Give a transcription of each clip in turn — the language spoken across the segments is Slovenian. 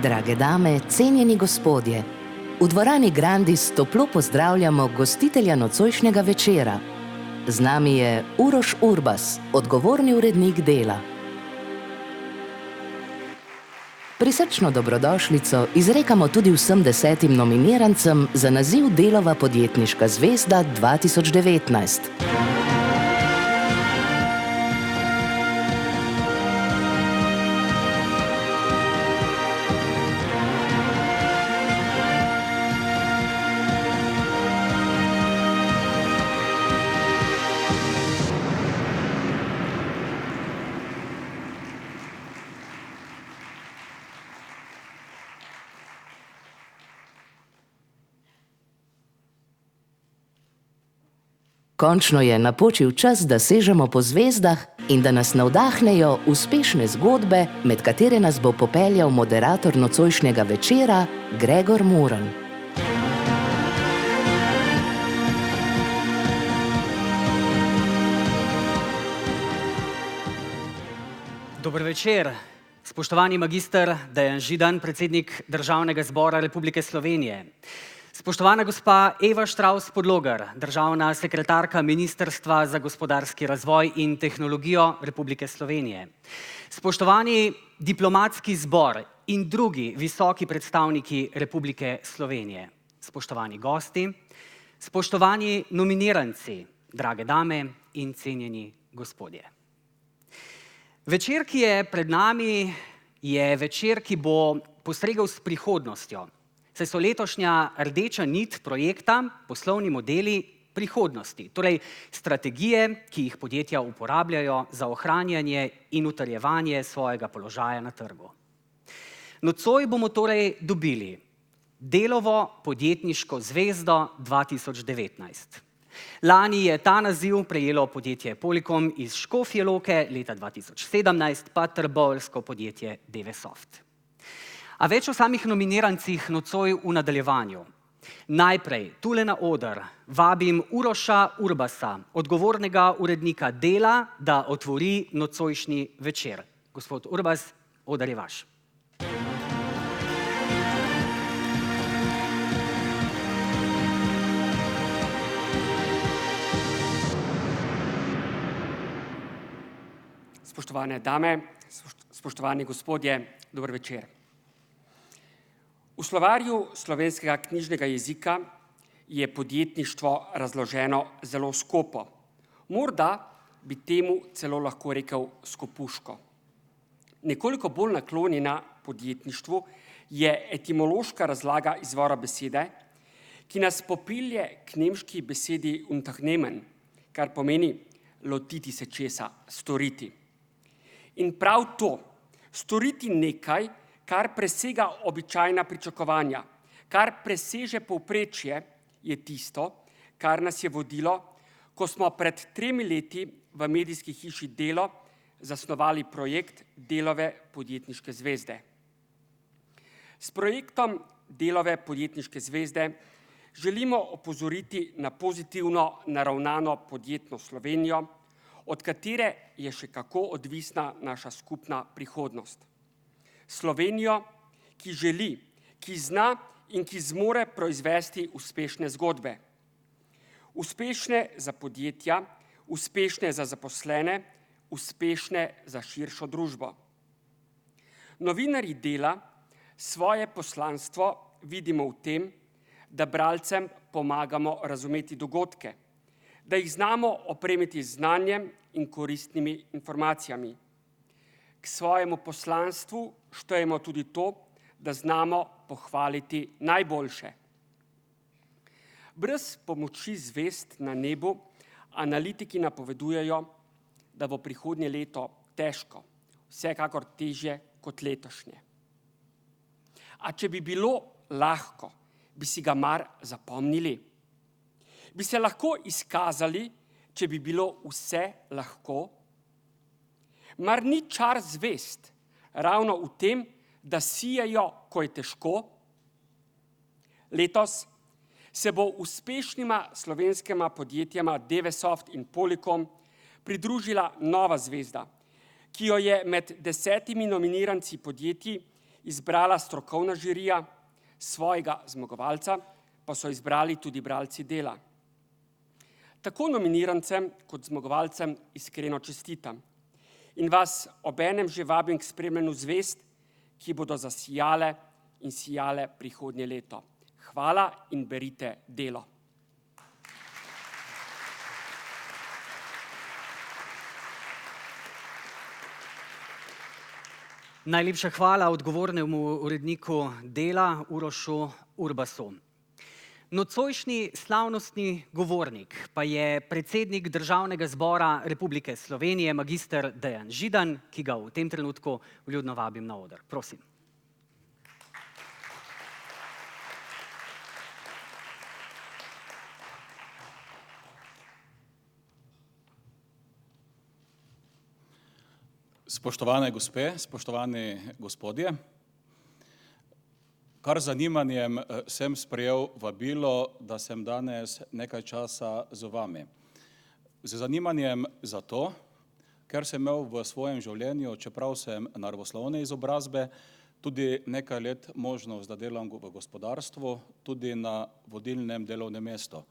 Drage dame, cenjeni gospodje, v dvorani Grandis toplo pozdravljamo gostitelja nocojšnjega večera. Z nami je Uroš Urbas, odgovorni urednik Dela. Prisrčno dobrodošlico izrekamo tudi vsem 10 nominirancem za naziv Delova podjetniška zvezda 2019. Končno je napočil čas, da sežemo po zvezdah in da nas navdahnejo uspešne zgodbe, med katere nas bo popeljal moderator nocojšnjega večera, Gregor Muran. Dober večer, spoštovani magister Dejan Židan, predsednik Državnega zbora Republike Slovenije. Spoštovana gospa Eva Štravs-Podlogar, državna sekretarka Ministrstva za gospodarski razvoj in tehnologijo Republike Slovenije. Spoštovani diplomatski zbor in drugi visoki predstavniki Republike Slovenije. Spoštovani gosti, spoštovani nominiranci, drage dame in cenjeni gospodje. Večer, ki je pred nami, je večer, ki bo postregel s prihodnostjo. Saj so letošnja rdeča nit projekta poslovni modeli prihodnosti, torej strategije, ki jih podjetja uporabljajo za ohranjanje in utrjevanje svojega položaja na trgu. Nocoj bomo torej dobili Delovo podjetniško zvezdo 2019. Lani je ta naziv prejelo podjetje Polikom iz Škofje Loke, leta 2017 pa trboveljsko podjetje Devesoft. A več o samih nominirancih nocoj v nadaljevanju. Najprej, tule na oder, vabim Uroša Urbasa, odgovornega urednika Dela, da otvori nocojšnji večer. Gospod Urbas, oder je vaš. Spoštovane dame, spoštovani gospodje, dober večer. V slovarju slovenskega knjižnega jezika je podjetništvo razloženo zelo skopo. Morda bi temu celo lahko rekel skopuško. Nekoliko bolj naklonjena podjetništvu je etimološka razlaga izvora besede, ki nas popelje k nemški besedi unternehmen, kar pomeni lotiti se česa, storiti. In prav to, storiti nekaj, kar presega običajna pričakovanja, kar preseže povprečje, je tisto, kar nas je vodilo, ko smo pred 3 leti v medijski hiši Delo zasnovali projekt Delove podjetniške zvezde. S projektom Delove podjetniške zvezde želimo opozoriti na pozitivno naravnano podjetno Slovenijo, od katere je še kako odvisna naša skupna prihodnost. Slovenijo, ki želi, ki zna in ki zmore proizvesti uspešne zgodbe. Uspešne za podjetja, uspešne za zaposlene, uspešne za širšo družbo. Novinarji Dela svoje poslanstvo vidimo v tem, da bralcem pomagamo razumeti dogodke, da jih znamo opremiti z znanjem in koristnimi informacijami. K svojemu poslanstvu štejemo tudi to, da znamo pohvaliti najboljše, Brez pomoči zvezd na nebu analitiki napovedujejo, da bo prihodnje leto težko, vsekakor težje kot letošnje. A če bi bilo lahko, bi si ga mar zapomnili? Bi se lahko izkazali, če bi bilo vse lahko? Mar ni čar zvezd ravno v tem, da sijejo, ko je težko? Letos se bo uspešnima slovenskima podjetjema Dewesoft in Polycom pridružila nova zvezda, ki jo je med 10 nominiranci podjetij izbrala strokovna žirija, svojega zmagovalca pa so izbrali tudi bralci Dela. Tako nominirancem kot zmagovalcem iskreno čestitam in vas obenem že vabim k spremljanju zvezd, ki bodo zasijale in sijale prihodnje leto. Hvala in berite Delo. Najlepša hvala odgovornemu uredniku Dela Urošu Urbasu. Nocojšnji slavnostni govornik pa je predsednik Državnega zbora Republike Slovenije, magister Dejan Židan, ki ga v tem trenutku vljudno vabim na oder. Prosim. Spoštovane gospe, spoštovani gospodje, kar z zanimanjem sem sprejel vabilo, da sem danes nekaj časa z vami. Z zanimanjem zato, ker sem imel v svojem življenju, čeprav sem naravoslovne izobrazbe, tudi nekaj let možnost, da delam v gospodarstvu, tudi na vodilnem delovnem mestu.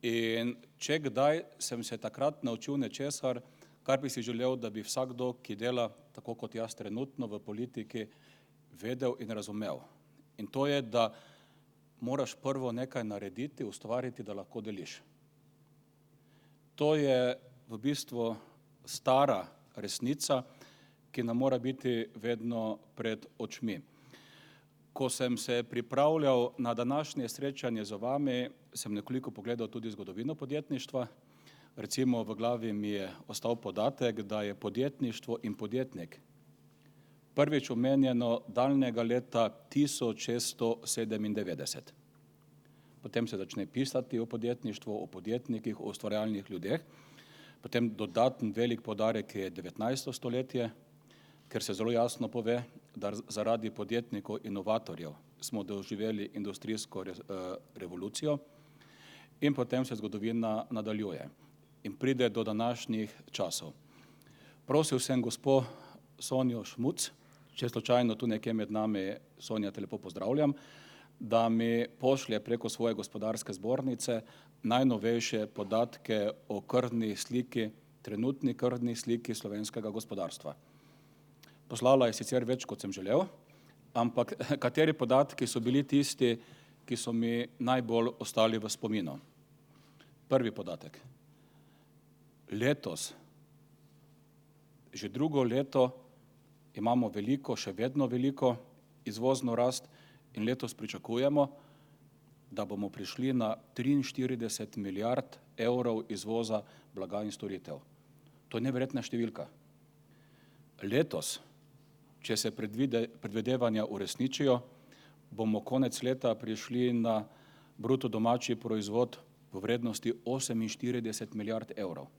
In če kdaj sem se takrat naučil nečesar, kar bi si želel, da bi vsakdo, ki dela tako kot jaz trenutno v politiki, vedel in razumel. In to je, da moraš prvo nekaj narediti, ustvariti, da lahko deliš. To je v bistvu stara resnica, ki nam mora biti vedno pred očmi. Ko sem se pripravljal na današnje srečanje z vami, sem nekoliko pogledal tudi zgodovino podjetništva. Recimo v glavi mi je ostal podatek, da je podjetništvo in podjetnik prvič omenjeno daljnega leta 1697. Potem se začne pisati o podjetništvu, o podjetnikih, o ustvarjalnih ljudeh. Potem dodaten velik poudarek je 19. stoletje, ker se zelo jasno pove, da zaradi podjetnikov inovatorjev smo doživeli industrijsko revolucijo in potem se zgodovina nadaljuje in pride do današnjih časov. Prosil sem gospo Sonjo Šmuc, če slučajno tu nekje med nami, Sonja, te lepo pozdravljam, da mi pošlje preko svoje gospodarske zbornice najnovejše podatke o krvni sliki, trenutni krvni sliki slovenskega gospodarstva. Poslala je sicer več, kot sem želel, ampak kateri podatki so bili tisti, ki so mi najbolj ostali v spominu. Prvi podatek. Letos, že drugo leto, imamo veliko, še vedno veliko izvozno rast in letos pričakujemo, da bomo prišli na 43 milijard evrov izvoza blaga in storitev. To je neverjetna številka. Letos, če se predvidevanja uresničijo, bomo konec leta prišli na bruto domači proizvod v vrednosti 48 milijard evrov.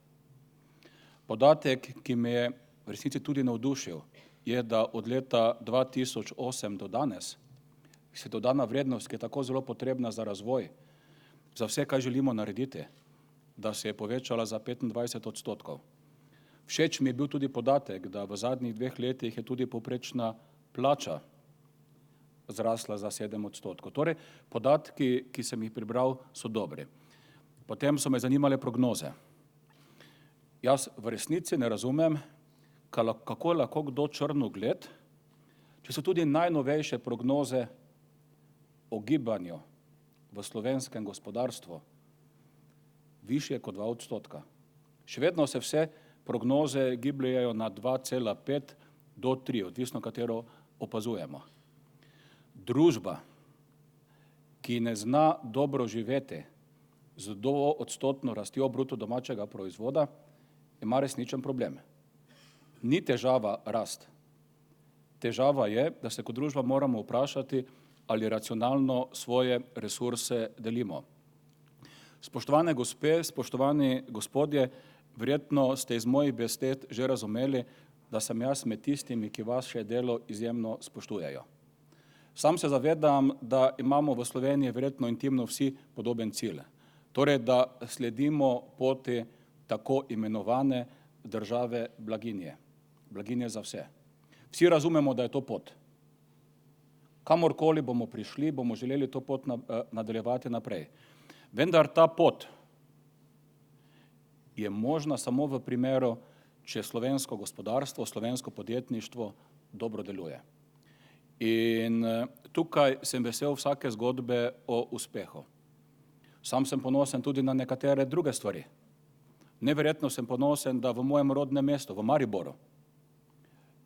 Podatek, ki me je v resnici tudi navdušil, je, da od leta 2008 do danes se dodana vrednost, ki je tako zelo potrebna za razvoj, za vse, kaj želimo narediti, da se je povečala za 25%. Všeč mi je bil tudi podatek, da v zadnjih 2 letih je tudi povprečna plača zrasla za 7%. Torej, podatki, ki sem jih prebral, so dobri. Potem so me zanimale prognoze. Jaz v resnici ne razumem, kako je lahko kdo črnogled, če so tudi najnovejše prognoze o gibanju v slovenskem gospodarstvu višje kot 2%. Še vedno se vse prognoze gibljajo na 2,5 do 3, odvisno katero opazujemo. Družba, ki ki ne zna dobro živeti z 2% rastjo bruto domačega proizvoda, ima resničen problem. Ni težava rast. Težava je, da se kot družba moramo vprašati, ali racionalno svoje resurse delimo. Spoštovane gospe, spoštovani gospodje, verjetno ste iz mojih besed že razumeli, da sem jaz med tistimi, ki vaše delo izjemno spoštujejo. Sam se zavedam, da imamo v Sloveniji verjetno intimno vsi podoben cilj. Torej, da sledimo poti tako imenovane države blaginje. Blaginje za vse. Vsi razumemo, da je to pot. Kamorkoli bomo prišli, bomo želeli to pot nadaljevati naprej. Vendar ta pot je možna samo v primeru, če slovensko gospodarstvo, slovensko podjetništvo dobro deluje. In tukaj sem vesel vsake zgodbe o uspehu. Sam sem ponosen tudi na nekatere druge stvari. Neverjetno sem ponosen, da v mojem rodnem mestu, v Mariboru,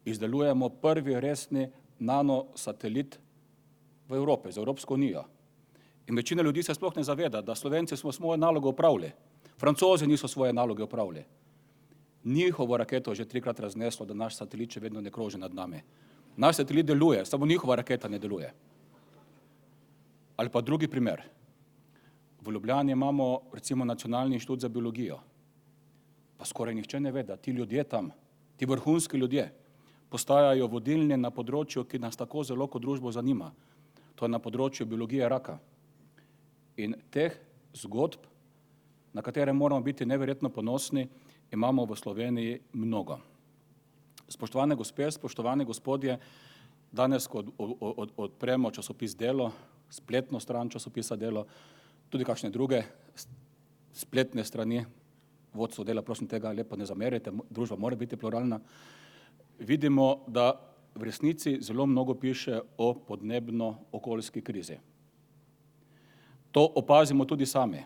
izdelujemo prvi resni nanosatelit v Evropi, z Evropsko unijo. In večina ljudi se sploh ne zaveda, da Slovenci smo svoje naloge opravili. Francozi niso svoje naloge opravili. Njihovo raketo je že 3-krat razneslo, da naš satelit še vedno ne kroži nad nami. Naš satelit deluje, samo njihova raketa ne deluje. Ali pa drugi primer. V Ljubljani imamo recimo Nacionalni inštitut za biologijo. Pa skoraj nihče ne ve, da ti ljudje tam, ti vrhunski ljudje, postajajo vodilni na področju, ki nas tako zelo kot družbo zanima. To je na področju biologije raka. In teh zgodb, na katere moramo biti neverjetno ponosni, imamo v Sloveniji mnogo. Spoštovane gospe, spoštovani gospodje, danes, ko odpremo časopis Delo, spletno stran časopisa Delo, tudi kakšne druge spletne strani, vodstvo Dela, prosim tega lepo ne zamerite, družba mora biti pluralna, vidimo, da v resnici zelo mnogo piše o podnebno-okoljski krizi. To opazimo tudi sami.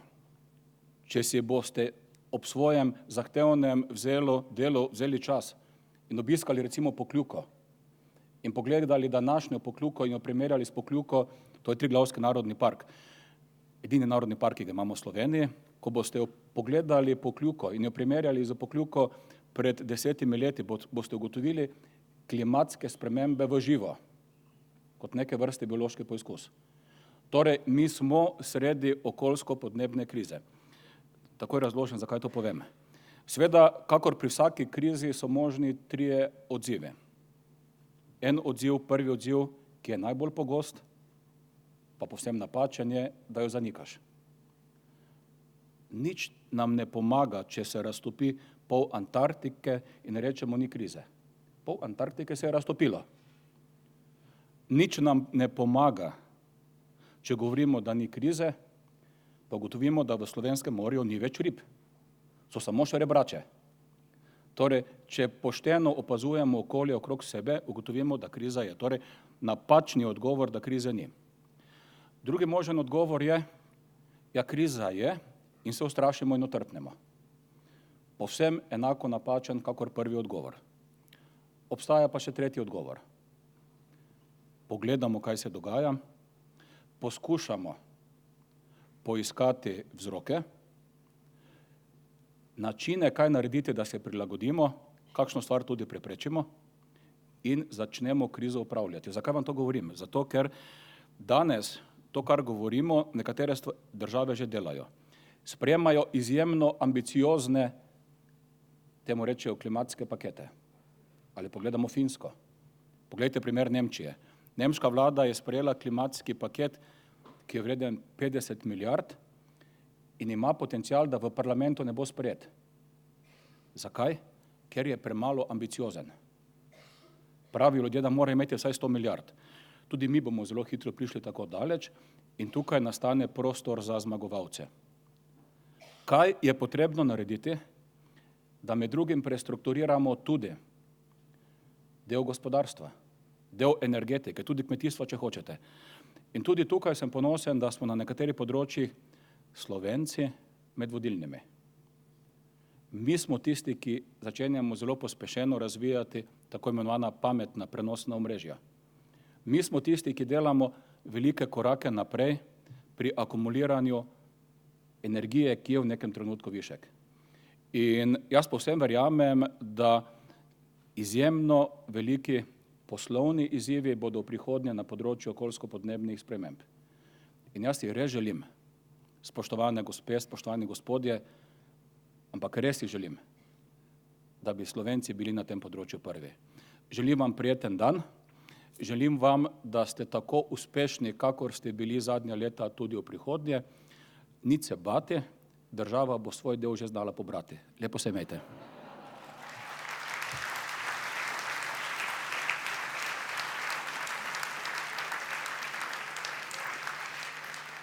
Če si boste ob svojem zahtevnem delu vzeli čas in obiskali recimo Pokljuko in pogledali današnjo Pokljuko in jo primerjali s Pokljuko, to je Triglavski narodni park, edini narodni park, ki ga imamo v Sloveniji, ko boste pogledali Pokljuko in jo primerjali z Pokljuko pred 10 leti, boste ugotovili klimatske spremembe v živo, kot neke vrste biološki poizkus. Torej, mi smo sredi okoljsko-podnebne krize. Takoj razložim, zakaj to povem. Seveda, kakor pri vsaki krizi so možni 3 odzivi. En odziv, prvi odziv, ki je najbolj pogost, pa povsem napačen je, da jo zanikaš. Nič nam ne pomaga, če se raztopi pol Antarktike in rečemo ni krize. Pol Antarktike se je raztopilo. Nič nam ne pomaga, če govorimo, da ni krize, pa ugotovimo, da v Slovenskem morju ni več rib. So samo še rebrače. Torej, če pošteno opazujemo okolje okrog sebe, ugotovimo, da kriza je. Torej, napačni odgovor, da krize ni. Drugi možen odgovor je, ja, kriza je in se ustrašimo in otrpnemo. Povsem enako napačen, kakor prvi odgovor. Obstaja pa še tretji odgovor. Pogledamo, kaj se dogaja, poskušamo poiskati vzroke, načine, kaj narediti, da se prilagodimo, kakšno stvar tudi preprečimo in začnemo krizo upravljati. Zakaj vam to govorim? Zato, ker danes to, kar govorimo, nekatere države že delajo. Sprejemajo izjemno ambiciozne, temu rečejo, klimatske pakete. Ali pogledamo Finsko. Poglejte primer Nemčije. Nemška vlada je sprejela klimatski paket, ki je vreden 50 milijard in ima potencial, da v parlamentu ne bo sprejet. Zakaj? Ker je premalo ambiciozen. Pravijo ljudje, da mora imeti vsaj 100 milijard. Tudi mi bomo zelo hitro prišli tako daleč in tukaj nastane prostor za zmagovalce. Kaj je potrebno narediti, da med drugim prestrukturiramo tudi del gospodarstva, del energetike, tudi kmetijstva, če hočete. In tudi tukaj sem ponosen, da smo na nekaterih področjih Slovenci med vodilnimi. Mi smo tisti, ki začenjamo zelo pospešeno razvijati tako imenovana pametna prenosna omrežja. Mi smo tisti, ki delamo velike korake naprej pri akumuliranju energije, ki je v nekem trenutku višek. In jaz povsem verjamem, da izjemno veliki poslovni izzivi bodo v prihodnje na področju okoljsko-podnebnih sprememb. In jaz si res želim, spoštovane gospe, spoštovani gospodje, ampak res si želim, da bi Slovenci bili na tem področju prvi. Želim vam prijeten dan, želim vam, da ste tako uspešni, kakor ste bili zadnja leta tudi v prihodnje. Nič se bati, država bo svoj del že znala pobrati. Lepo se imejte.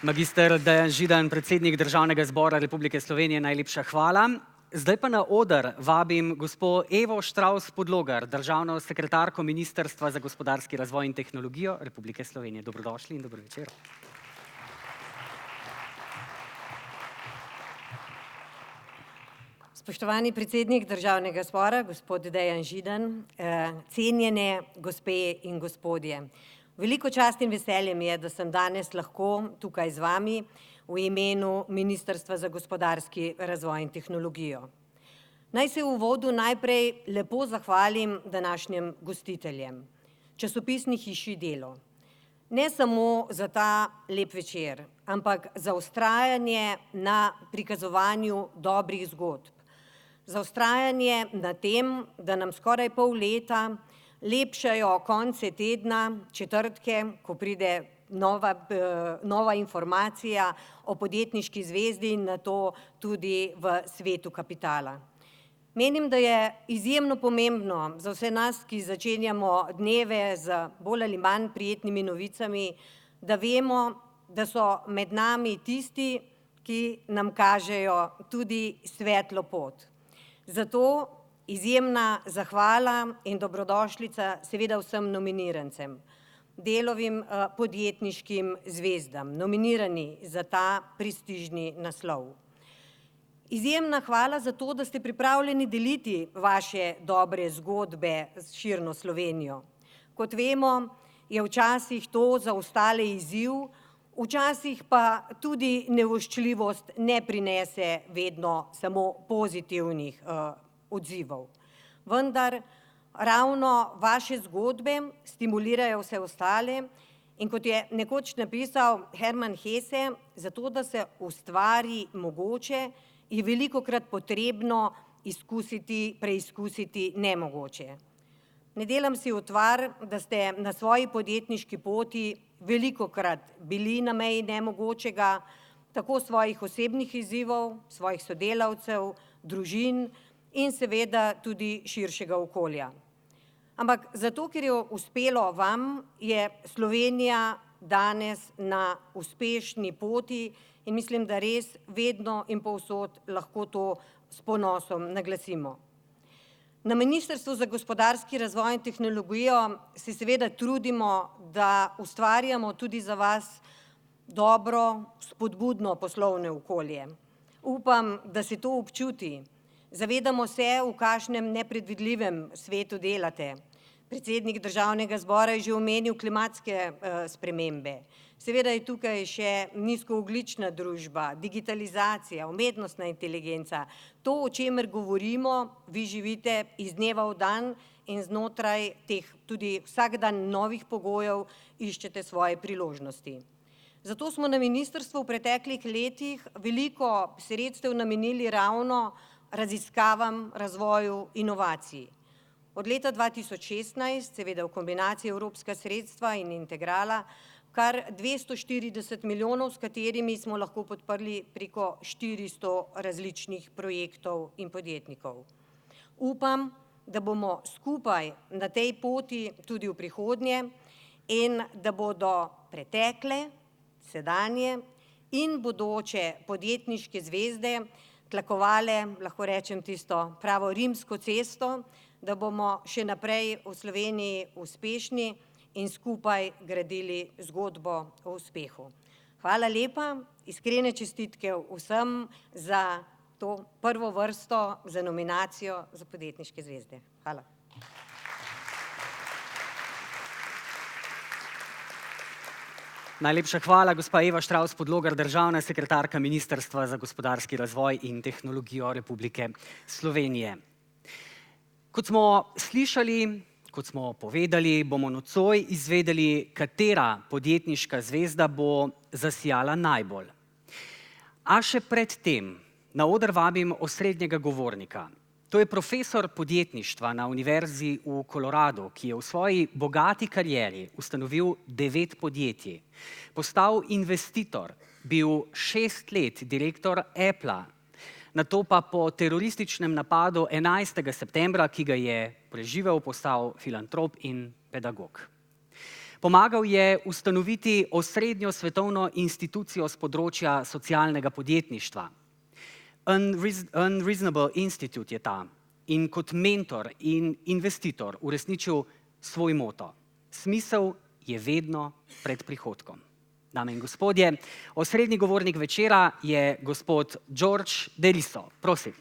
Magister Dejan Židan, predsednik Državnega zbora Republike Slovenije, najlepša hvala. Zdaj pa na oder vabim gospo Evo Štravs Podlogar, državno sekretarko Ministrstva za gospodarski razvoj in tehnologijo Republike Slovenije. Dobrodošli in dober večer. Spoštovani predsednik Državnega zbora, gospod Dejan Židan, cenjene gospe in gospodje. Veliko čast in veselje mi je, da sem danes lahko tukaj z vami v imenu Ministrstva za gospodarski razvoj in tehnologijo. Naj se v uvodu najprej lepo zahvalim današnjim gostiteljem, časopisni hiši Delo. Ne samo za ta lep večer, ampak za vztrajanje na prikazovanju dobrih zgodb. Za vztrajanje na tem, da nam skoraj pol leta lepšajo konce tedna, četrtke, ko pride nova informacija o podjetniški zvezdi in nato tudi v svetu kapitala. Menim, da je izjemno pomembno za vse nas, ki začenjamo dneve z bolj ali manj prijetnimi novicami, da vemo, da so med nami tisti, ki nam kažejo tudi svetlo pot. Zato izjemna zahvala in dobrodošlica seveda vsem nominirancem, Delovim podjetniškim zvezdam, nominirani za ta prestižni naslov. Izjemna hvala za to, da ste pripravljeni deliti vaše dobre zgodbe s širno Slovenijo. Kot vemo, je včasih to za ostale izziv, včasih pa tudi nevoščljivost ne prinese vedno samo pozitivnih odzivov. Vendar ravno vaše zgodbe stimulirajo vse ostale in kot je nekoč napisal Hermann Hesse, zato da se ustvari mogoče, je velikokrat potrebno preizkusiti nemogoče. Ne delam si utvar, da ste na svoji podjetniški poti velikokrat bili na meji nemogočega, tako svojih osebnih izzivov, svojih sodelavcev, družin in seveda tudi širšega okolja. Ampak zato, ker je uspelo vam, je Slovenija danes na uspešni poti in mislim, da res vedno in povsod lahko to s ponosom naglasimo. Na Ministrstvu za gospodarski razvoj in tehnologijo se seveda trudimo, da ustvarjamo tudi za vas dobro, spodbudno poslovno okolje. Upam, da se to občuti. Zavedamo se, v kakšnem nepredvidljivem svetu delate. Predsednik Državnega zbora je že omenil klimatske spremembe. Seveda je tukaj še nizkoogljična družba, digitalizacija, umetnostna inteligenca. To, o čemer govorimo, vi živite iz dneva v dan in znotraj teh tudi vsak dan novih pogojev iščete svoje priložnosti. Zato smo na ministrstvu v preteklih letih veliko sredstev namenili ravno raziskavam, razvoju, inovacij. Od leta 2016, seveda v kombinaciji evropska sredstva in integrala, kar 240 milijonov, s katerimi smo lahko podprli preko 400 različnih projektov in podjetnikov. Upam, da bomo skupaj na tej poti tudi v prihodnje in da bodo pretekle, sedanje in bodoče podjetniške zvezde tlakovale, lahko rečem tisto pravo rimsko cesto, da bomo še naprej v Sloveniji uspešni in skupaj gradili zgodbo o uspehu. Hvala lepa, iskrene čestitke vsem za to prvo vrsto za nominacijo za podjetniške zvezde. Hvala. Najlepša hvala, gospa Eva Štravs Podlogar, državna sekretarka Ministrstva za gospodarski razvoj in tehnologijo Republike Slovenije. Kot smo slišali, kot smo povedali, bomo nocoj izvedeli, katera podjetniška zvezda bo zasijala najbolj. A še pred tem na oder vabim osrednjega govornika. To je profesor podjetništva na Univerzi v Koloradu, ki je v svoji bogati karieri ustanovil 9 podjetij, postal investitor, bil 6 let direktor Appla, nato pa po terorističnem napadu 11. septembra, ki ga je preživel, postal filantrop in pedagog. Pomagal je ustanoviti osrednjo svetovno institucijo z področja socialnega podjetništva. Unreasonable Institute je ta in kot mentor in investitor uresničil svoj moto. Smisel je vedno pred prihodkom. Dame in gospodje, osrednji govornik večera je gospod George Deriso. Prosim.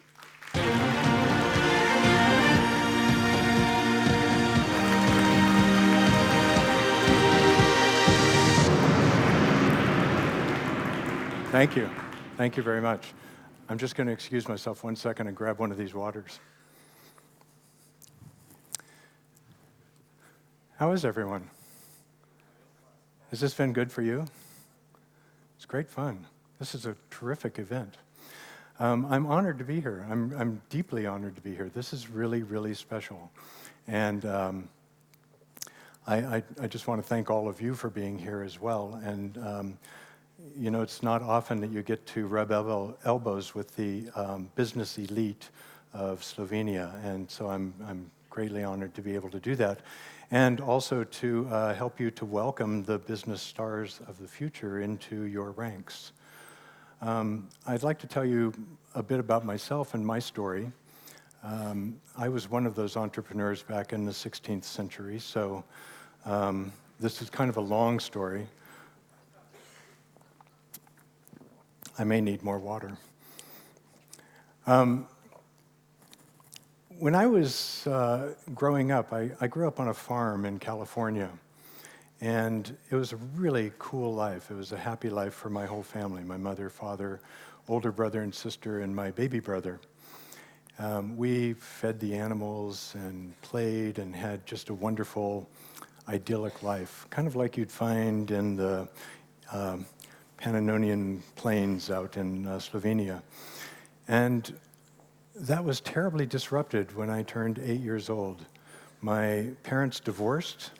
Thank you. Thank you very much. I'm just going to excuse myself 1 second and grab one of these waters. How is everyone? Has this been good for you? It's great fun. This is a terrific event. I'm honored to be here. I'm deeply honored to be here. This is really, really special. And I just want to thank all of you for being here as well. And you know, it's not often that you get to rub elbows with the business elite of Slovenia, and so I'm greatly honored to be able to do that, and also to help you to welcome the business stars of the future into your ranks. I'd like to tell you a bit about myself and my story. I was one of those entrepreneurs back in the 16th century, so this is kind of a long story. I may need more water. When I was growing up, I grew up on a farm in California, and it was a really cool life. It was a happy life for my whole family, my mother, father, older brother and sister, and my baby brother. We fed the animals and played and had just a wonderful, idyllic life, kind of like you'd find in the Pannonian Plains out in Slovenia. And that was terribly disrupted when I turned 8 years old. My parents divorced,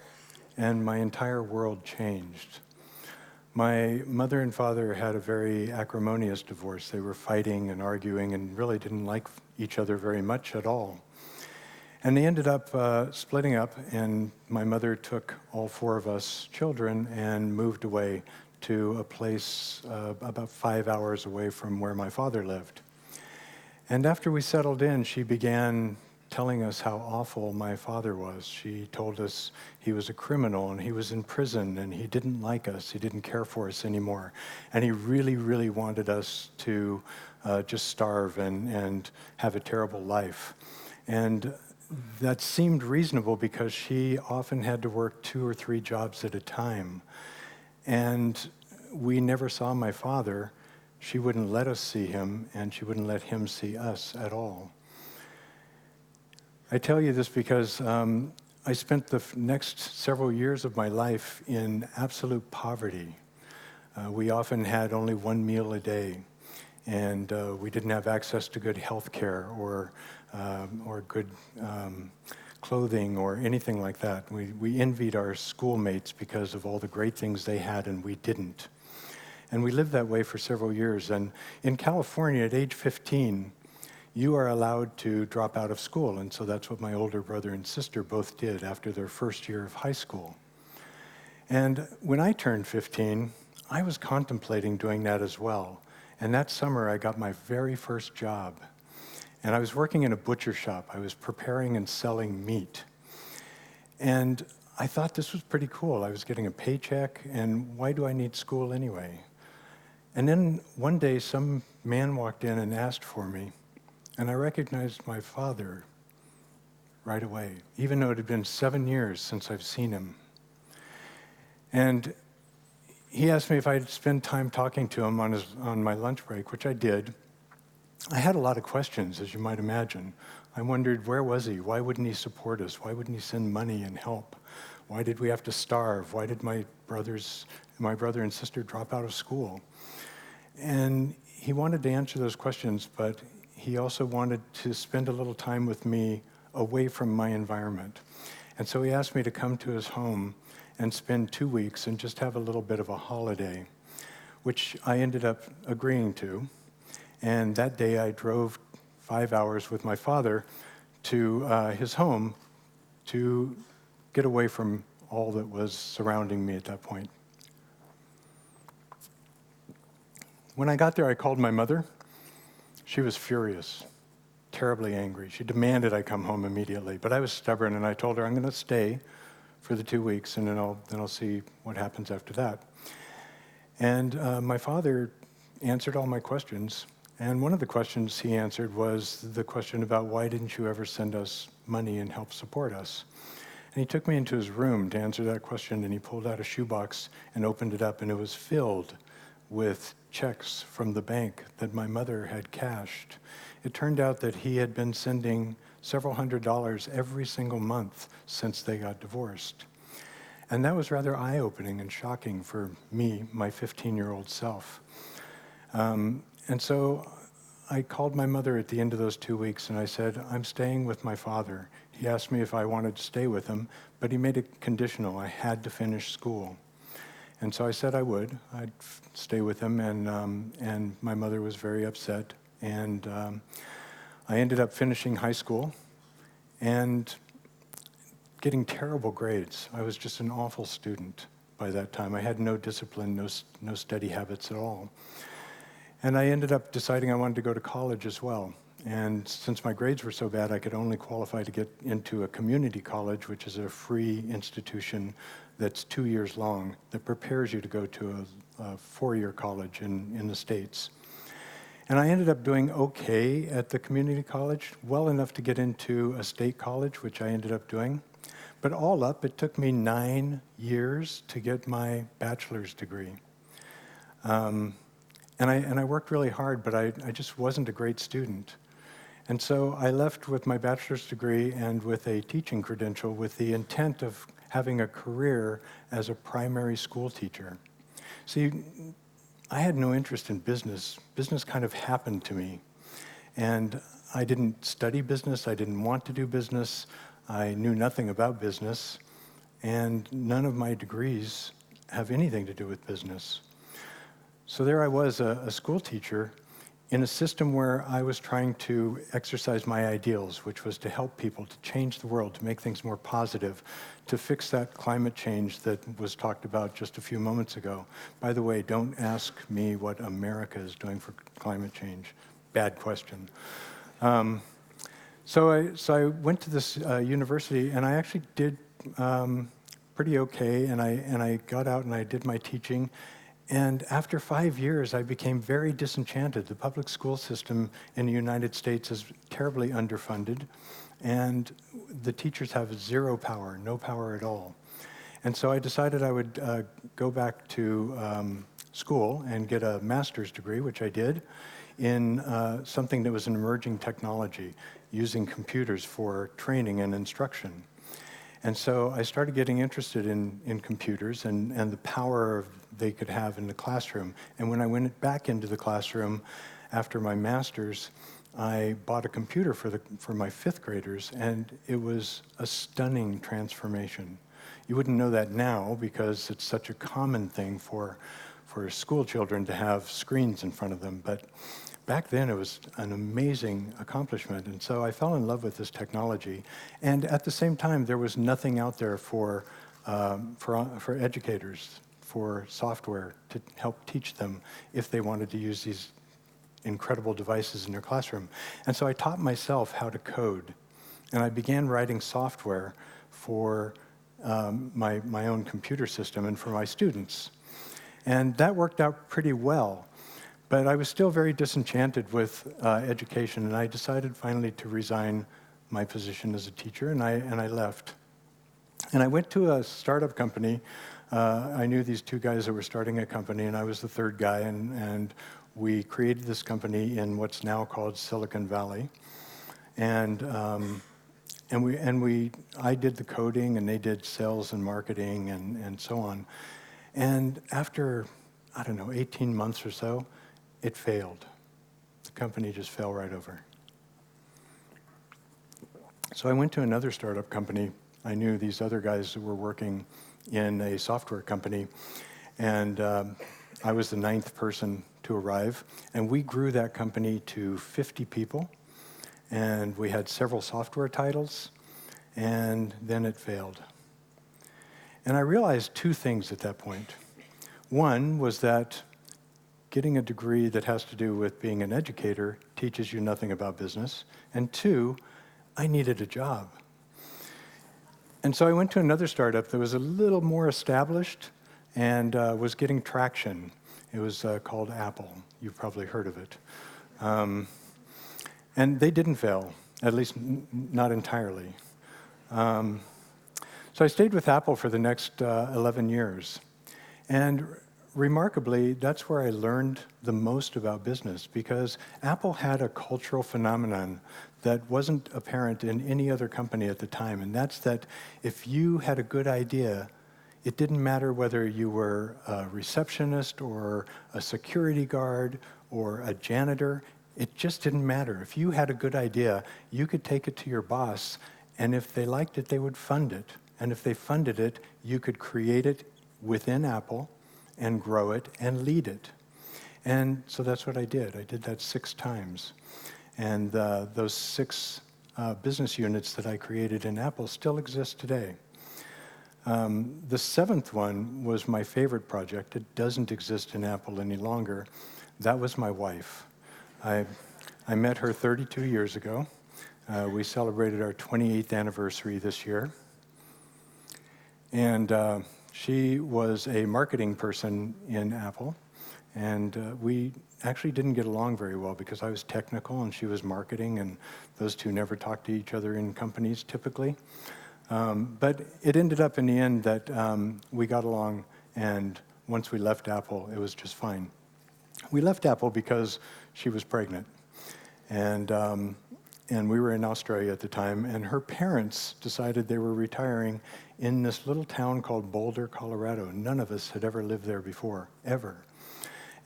and my entire world changed. My mother and father had a very acrimonious divorce. They were fighting and arguing and really didn't like each other very much at all. And they ended up splitting up, and my mother took all 4 of us children and moved away to a place about 5 hours away from where my father lived. And after we settled in, she began telling us how awful my father was. She told us he was a criminal and he was in prison and he didn't like us, he didn't care for us anymore. And he really, really wanted us to just starve and have a terrible life. And that seemed reasonable because she often had to work 2 or 3 jobs at a time. And we never saw my father. She wouldn't let us see him, and she wouldn't let him see us at all. I tell you this because I spent the next several years of my life in absolute poverty. We often had only 1 meal a day, and we didn't have access to good health care or good clothing or anything like that. We envied our schoolmates because of all the great things they had and we didn't. And we lived that way for several years. And in California, at age 15, you are allowed to drop out of school. And so that's what my older brother and sister both did after their first year of high school. And when I turned 15, I was contemplating doing that as well. And that summer, I got my very first job. And I was working in a butcher shop. I was preparing and selling meat. And I thought this was pretty cool. I was getting a paycheck, and why do I need school anyway? And then one day, some man walked in and asked for me, and I recognized my father right away, even though it had been 7 years since I've seen him. And he asked me if I'd spend time talking to him on my lunch break, which I did. I had a lot of questions, as you might imagine. I wondered, where was he? Why wouldn't he support us? Why wouldn't he send money and help? Why did we have to starve? Why did my brother and sister drop out of school? And he wanted to answer those questions, but he also wanted to spend a little time with me away from my environment. And so he asked me to come to his home and spend 2 weeks and just have a little bit of a holiday, which I ended up agreeing to. And that day I drove 5 hours with my father to his home to get away from all that was surrounding me at that point. When I got there, I called my mother. She was furious, terribly angry. She demanded I come home immediately, but I was stubborn, and I told her I'm going to stay for the 2 weeks, and then I'll see what happens after that. And my father answered all my questions, and one of the questions he answered was the question about why didn't you ever send us money and help support us? And he took me into his room to answer that question, and he pulled out a shoebox and opened it up, and it was filled with checks from the bank that my mother had cashed. It turned out that he had been sending several $100s every single month since they got divorced. And that was rather eye-opening and shocking for me, my 15-year-old self. And so I called my mother at the end of those 2 weeks, and I said, I'm staying with my father. He asked me if I wanted to stay with him, but he made it conditional. I had to finish school. And so I said I would. I'd stay with him, and my mother was very upset. And I ended up finishing high school and getting terrible grades. I was just an awful student by that time. I had no discipline, no study habits at all. And I ended up deciding I wanted to go to college as well. And since my grades were so bad, I could only qualify to get into a community college, which is a free institution that's 2 years long, that prepares you to go to a four-year college in the States. And I ended up doing okay at the community college, well enough to get into a state college, which I ended up doing. But all up, it took me 9 years to get my bachelor's degree. And I worked really hard, but I just wasn't a great student. And so I left with my bachelor's degree and with a teaching credential with the intent of having a career as a primary school teacher. See, I had no interest in business. Business kind of happened to me. And I didn't study business. I didn't want to do business. I knew nothing about business. And none of my degrees have anything to do with business. So there I was, a school teacher in a system where I was trying to exercise my ideals, which was to help people, to change the world, to make things more positive, to fix that climate change that was talked about just a few moments ago. By the way, don't ask me what America is doing for climate change. Bad question. So I went to this university, and I actually did pretty okay, and I got out and I did my teaching. And after 5 years, I became very disenchanted. The public school system in the United States is terribly underfunded, and the teachers have zero power, no power at all. And so I decided I would go back to school and get a master's degree, which I did, in something that was an emerging technology, using computers for training and instruction. And so I started getting interested in computers and the power they could have in the classroom. And when I went back into the classroom after my master's, I bought a computer for my fifth graders, and it was a stunning transformation. You wouldn't know that now because it's such a common thing for school children to have screens in front of them, but back then it was an amazing accomplishment. And so I fell in love with this technology. And at the same time, there was nothing out there for educators, for software to help teach them if they wanted to use these incredible devices in their classroom. And so I taught myself how to code. And I began writing software for my own computer system and for my students. And that worked out pretty well. But I was still very disenchanted with education, and I decided finally to resign my position as a teacher, and I left. And I went to a startup company I knew these two guys that were starting a company, and I was the third guy, and we created this company in what's now called Silicon Valley. I did the coding, and they did sales and marketing and so on. And after, I don't know, 18 months or so, it failed. The company just fell right over. So I went to another startup company. I knew these other guys that were working in a software company, and I was the 9th person to arrive. And we grew that company to 50 people, and we had several software titles, and then it failed. And I realized two things at that point. One was that getting a degree that has to do with being an educator teaches you nothing about business. And two, I needed a job. And so I went to another startup that was a little more established and was getting traction. It was called Apple. You've probably heard of it. And they didn't fail, at least not entirely. So I stayed with Apple for the next 11 years. And remarkably, that's where I learned the most about business, because Apple had a cultural phenomenon that wasn't apparent in any other company at the time, and that's that if you had a good idea, it didn't matter whether you were a receptionist or a security guard or a janitor. It just didn't matter. If you had a good idea, you could take it to your boss, and if they liked it, they would fund it. And if they funded it, you could create it within Apple and grow it and lead it. And so that's what I did. I did that 6 times. And those 6 business units that I created in Apple still exist today. The 7th one was my favorite project. It doesn't exist in Apple any longer. That was my wife. I met her 32 years ago. We celebrated our 28th anniversary this year. And she was a marketing person in Apple. And we actually didn't get along very well because I was technical and she was marketing, and those two never talked to each other in companies typically. But it ended up in the end that we got along, and once we left Apple, it was just fine. We left Apple because she was pregnant. And we were in Australia at the time, and her parents decided they were retiring in this little town called Boulder, Colorado. None of us had ever lived there before, ever.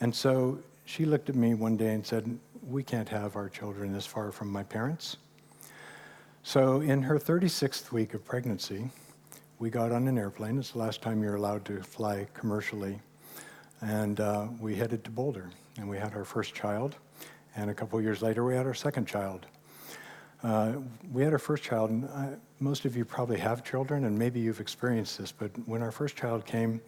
And so she looked at me one day and said, "We can't have our children this far from my parents." So in her 36th week of pregnancy, we got on an airplane. It's the last time you're allowed to fly commercially. And we headed to Boulder, and we had our first child. And a couple of years later, we had our second child. We had our first child, and most of you probably have children, and maybe you've experienced this, but when our first child came,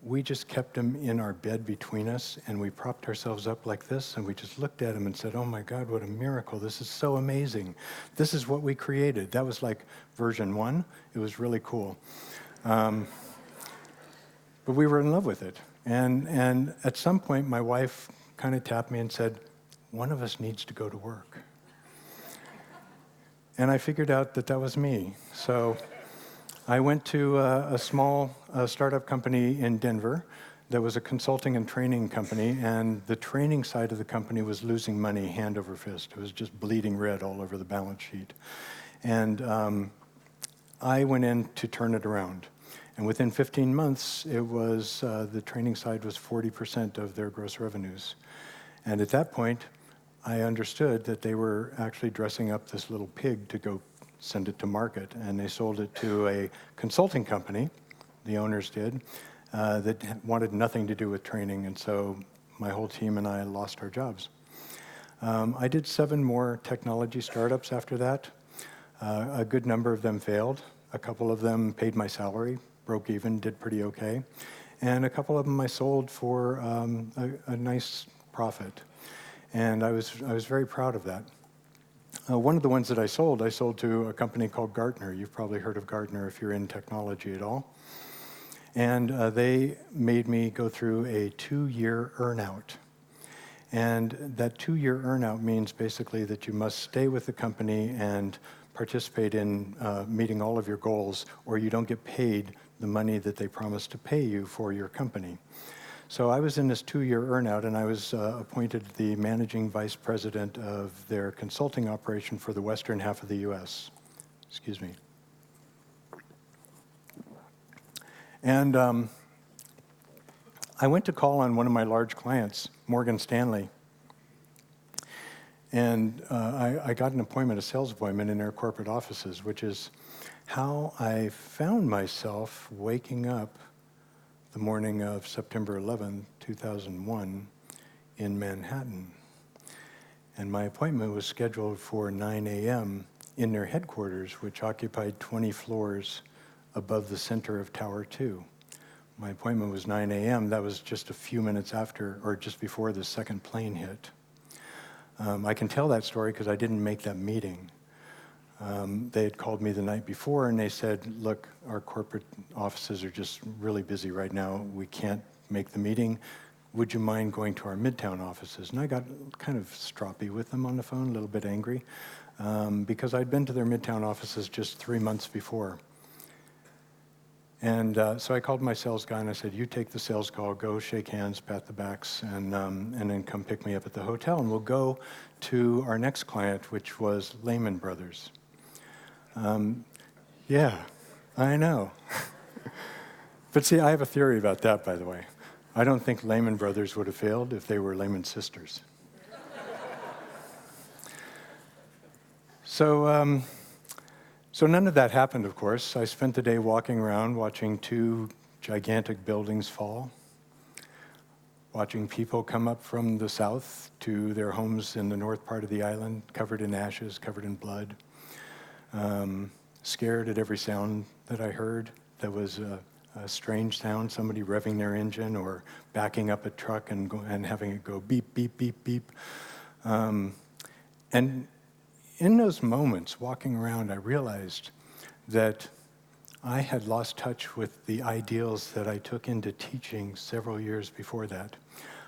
we just kept him in our bed between us, and we propped ourselves up like this, and we just looked at him and said, "Oh my God, what a miracle. This is so amazing. This is what we created." That was like version 1. It was really cool. But we were in love with it. And at some point, my wife kind of tapped me and said, "One of us needs to go to work." And I figured out that that was me. So I went to a small startup company in Denver that was a consulting and training company, and the training side of the company was losing money hand over fist. It was just bleeding red all over the balance sheet. And I went in to turn it around. And within 15 months, it was the training side was 40% of their gross revenues. And at that point, I understood that they were actually dressing up this little pig to go send it to market, and they sold it to a consulting company, the owners did, that wanted nothing to do with training, and so my whole team and I lost our jobs. I did 7 more technology startups after that. A good number of them failed. A couple of them paid my salary, broke even, did pretty okay. And a couple of them I sold for a nice profit. And I was very proud of that. One of the ones that I sold to a company called Gartner. You've probably heard of Gartner if you're in technology at all. And they made me go through a 2-year earnout. And that 2-year earnout means basically that you must stay with the company and participate in meeting all of your goals, or you don't get paid the money that they promised to pay you for your company. So I was in this 2-year earnout, and I was appointed the managing vice president of their consulting operation for the western half of the US. Excuse me. And I went to call on one of my large clients, Morgan Stanley, and I got an appointment, a sales appointment in their corporate offices, which is how I found myself waking up the morning of September 11, 2001, in Manhattan. And my appointment was scheduled for 9 a.m. in their headquarters, which occupied 20 floors above the center of Tower 2. My appointment was 9 a.m. That was just a few minutes after, or just before the second plane hit. I can tell that story because I didn't make that meeting. They had called me the night before and they said, look, our corporate offices are just really busy right now. We can't make the meeting. Would you mind going to our Midtown offices? And I got kind of stroppy with them on the phone, a little bit angry, because I'd been to their Midtown offices just 3 months before. And so I called my sales guy and I said, you take the sales call, go shake hands, pat the backs, and then come pick me up at the hotel. And we'll go to our next client, which was Lehman Brothers. Yeah, I know. But see, I have a theory about that, by the way. I don't think Lehman Brothers would have failed if they were Lehman sisters. So none of that happened, of course. I spent the day walking around watching 2 gigantic buildings fall, watching people come up from the south to their homes in the north part of the island, covered in ashes, covered in blood, scared at every sound that I heard. That was a strange sound, somebody revving their engine or backing up a truck and having it go beep, beep, beep, beep. And in those moments, walking around, I realized that I had lost touch with the ideals that I took into teaching several years before that.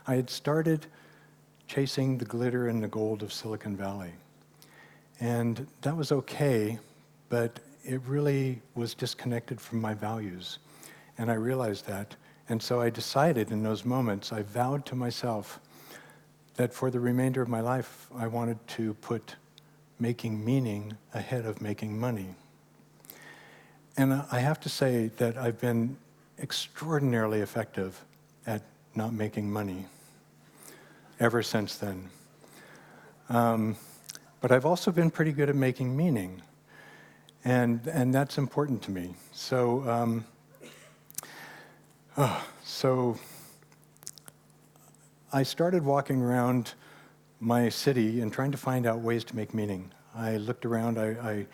I had started chasing the glitter and the gold of Silicon Valley. And that was okay, but it really was disconnected from my values. And I realized that. And so I decided in those moments, I vowed to myself that for the remainder of my life, I wanted to put making meaning ahead of making money. And I have to say that I've been extraordinarily effective at not making money ever since then. But I've also been pretty good at making meaning, and that's important to me. So I started walking around my city and trying to find out ways to make meaning. I looked around, I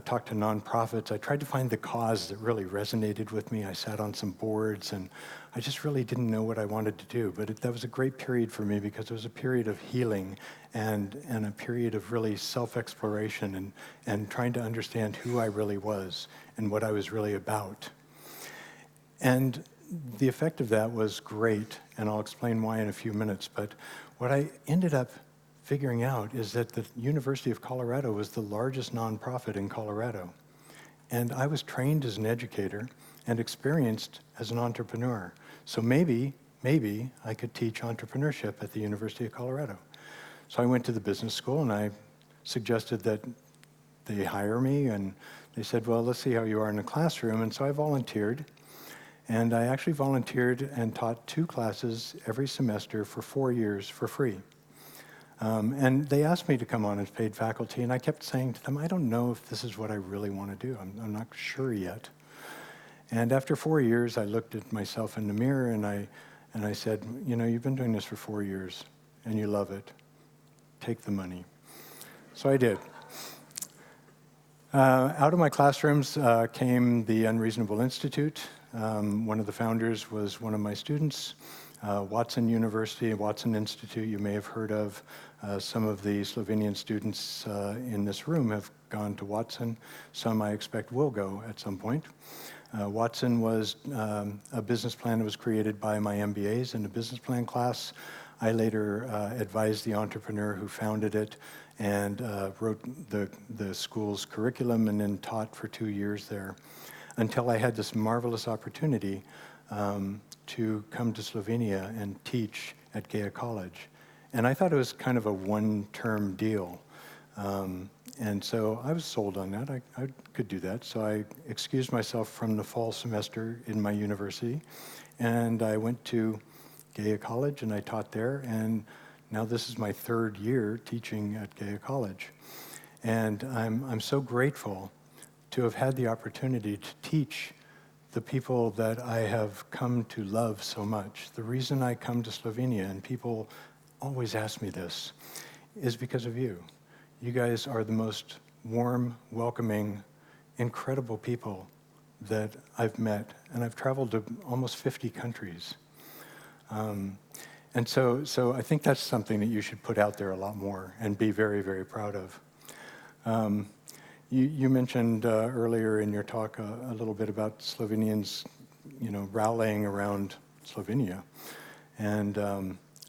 talked to nonprofits, I tried to find the cause that really resonated with me. I sat on some boards and I just really didn't know what I wanted to do. But that was a great period for me because it was a period of healing and a period of really self-exploration and trying to understand who I really was and what I was really about. And the effect of that was great, and I'll explain why in a few minutes. But what I ended up figuring out is that the University of Colorado was the largest nonprofit in Colorado. And I was trained as an educator and experienced as an entrepreneur. So maybe I could teach entrepreneurship at the University of Colorado. So I went to the business school and I suggested that they hire me, and they said, well, let's see how you are in the classroom. And so I volunteered. And I actually volunteered and taught 2 classes every semester for 4 years for free. And they asked me to come on as paid faculty, and I kept saying to them, I don't know if this is what I really want to do. I'm not sure yet. And after 4 years, I looked at myself in the mirror and I said, you know, you've been doing this for 4 years and you love it. Take the money. So I did. Out of my classrooms came the Unreasonable Institute. One of the founders was one of my students. Watson University, Watson Institute, you may have heard of. Some of the Slovenian students in this room have gone to Watson. Some I expect will go at some point. Watson was a business plan that was created by my MBAs in the business plan class. I later advised the entrepreneur who founded it and wrote the school's curriculum and then taught for 2 years there. until I had this marvelous opportunity to come to Slovenia and teach at Gaia College. And I thought it was kind of a one-term deal. And so I was sold on that. I could do that. So I excused myself from the fall semester in my university, and I went to Gaia College and I taught there, and now this is my 3rd year teaching at Gaia College. And I'm so grateful to have had the opportunity to teach the people that I have come to love so much. The reason I come to Slovenia, and people always ask me this, is because of you. You guys are the most warm, welcoming, incredible people that I've met, and I've traveled to almost 50 countries. And so I think that's something that you should put out there a lot more and be very, very proud of. You mentioned earlier in your talk a little bit about Slovenians, rallying around Slovenia. And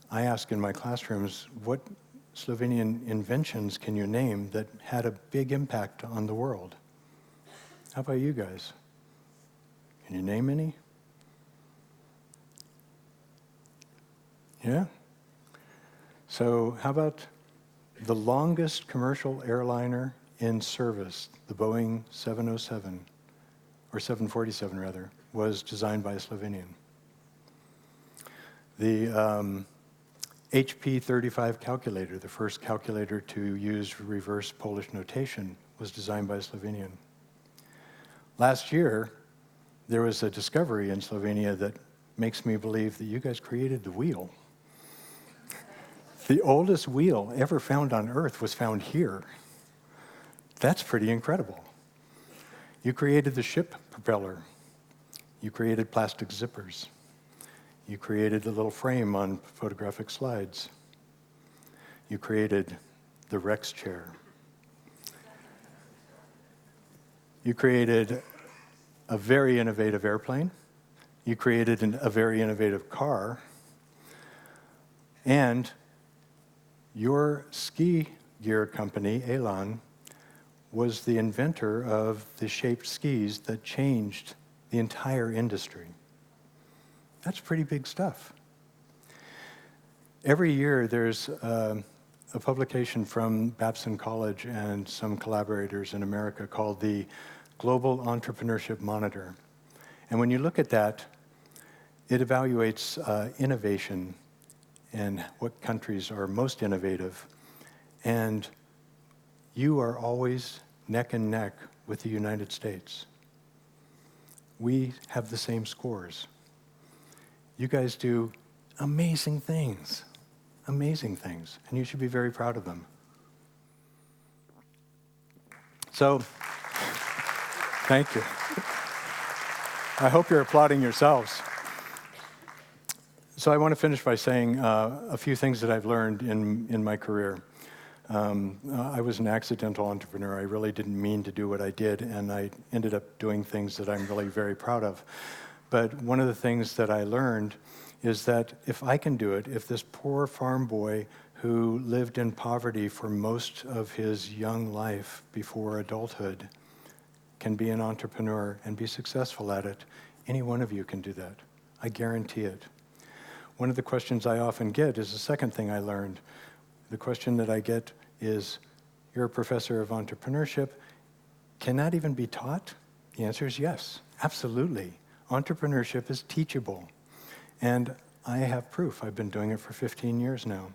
I ask in my classrooms, what Slovenian inventions can you name that had a big impact on the world? How about you guys? Can you name any? Yeah? So how about the longest commercial airliner in service, the Boeing 707, or 747 rather, was designed by a Slovenian. The HP 35 calculator, the first calculator to use reverse Polish notation, was designed by a Slovenian. Last year, there was a discovery in Slovenia that makes me believe that you guys created the wheel. The oldest wheel ever found on Earth was found here. That's pretty incredible. You created the ship propeller. You created plastic zippers. You created the little frame on photographic slides. You created the Rex chair. You created a very innovative airplane. You created a very innovative car. And your ski gear company, Elan, was the inventor of the shaped skis that changed the entire industry. That's pretty big stuff. Every year there's a publication from Babson College and some collaborators in America called the Global Entrepreneurship Monitor. And when you look at that, it evaluates innovation and what countries are most innovative. And you are always neck and neck with the United States. We have the same scores. You guys do amazing things, and you should be very proud of them. So, thank you. I hope you're applauding yourselves. So I want to finish by saying a few things that I've learned in my career. I was an accidental entrepreneur. I really didn't mean to do what I did, and I ended up doing things that I'm really very proud of. But one of the things that I learned is that if I can do it, if this poor farm boy who lived in poverty for most of his young life before adulthood can be an entrepreneur and be successful at it, any one of you can do that. I guarantee it. One of the questions I often get is the second thing I learned. The question that I get is, you're a professor of entrepreneurship. Can that even be taught? The answer is yes, absolutely. Entrepreneurship is teachable. And I have proof. I've been doing it for 15 years now.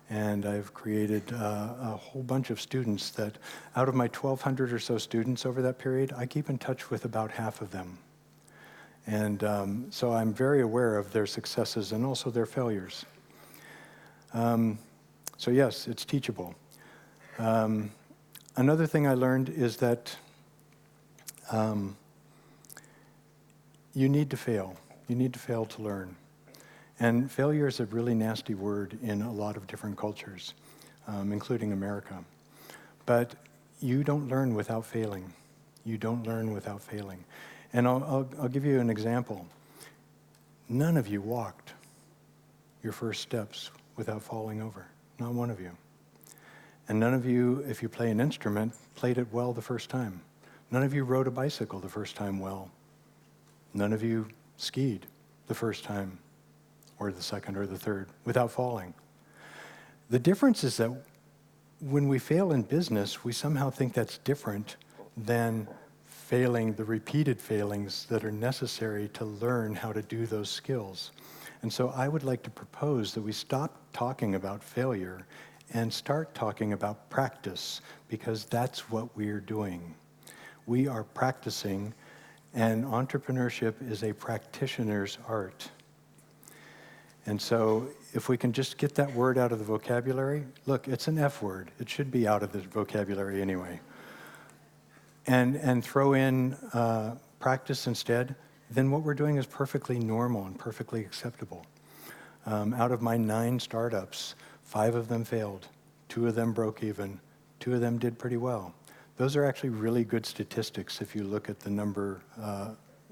And I've created a whole bunch of students that, out of my 1,200 or so students over that period, I keep in touch with about half of them. And so I'm very aware of their successes and also their failures. So yes, it's teachable. Another thing I learned is that you need to fail. You need to fail to learn. And failure is a really nasty word in a lot of different cultures, including America. But you don't learn without failing. You don't learn without failing. And I'll give you an example. None of you walked your first steps without falling over. Not one of you. And none of you, if you play an instrument, played it well the first time. None of you rode a bicycle the first time well. None of you skied the first time, or the second or the third, without falling. The difference is that when we fail in business, we somehow think that's different than failing the repeated failings that are necessary to learn how to do those skills. And so I would like to propose that we stop talking about failure and start talking about practice, because that's what we're doing. We are practicing, and entrepreneurship is a practitioner's art. And so if we can just get that word out of the vocabulary, look, it's an F word. It should be out of the vocabulary anyway. And throw in practice instead, then what we're doing is perfectly normal and perfectly acceptable. Out of my 9 startups, 5 of them failed, 2 of them broke even, 2 of them did pretty well. Those are actually really good statistics if you look at the number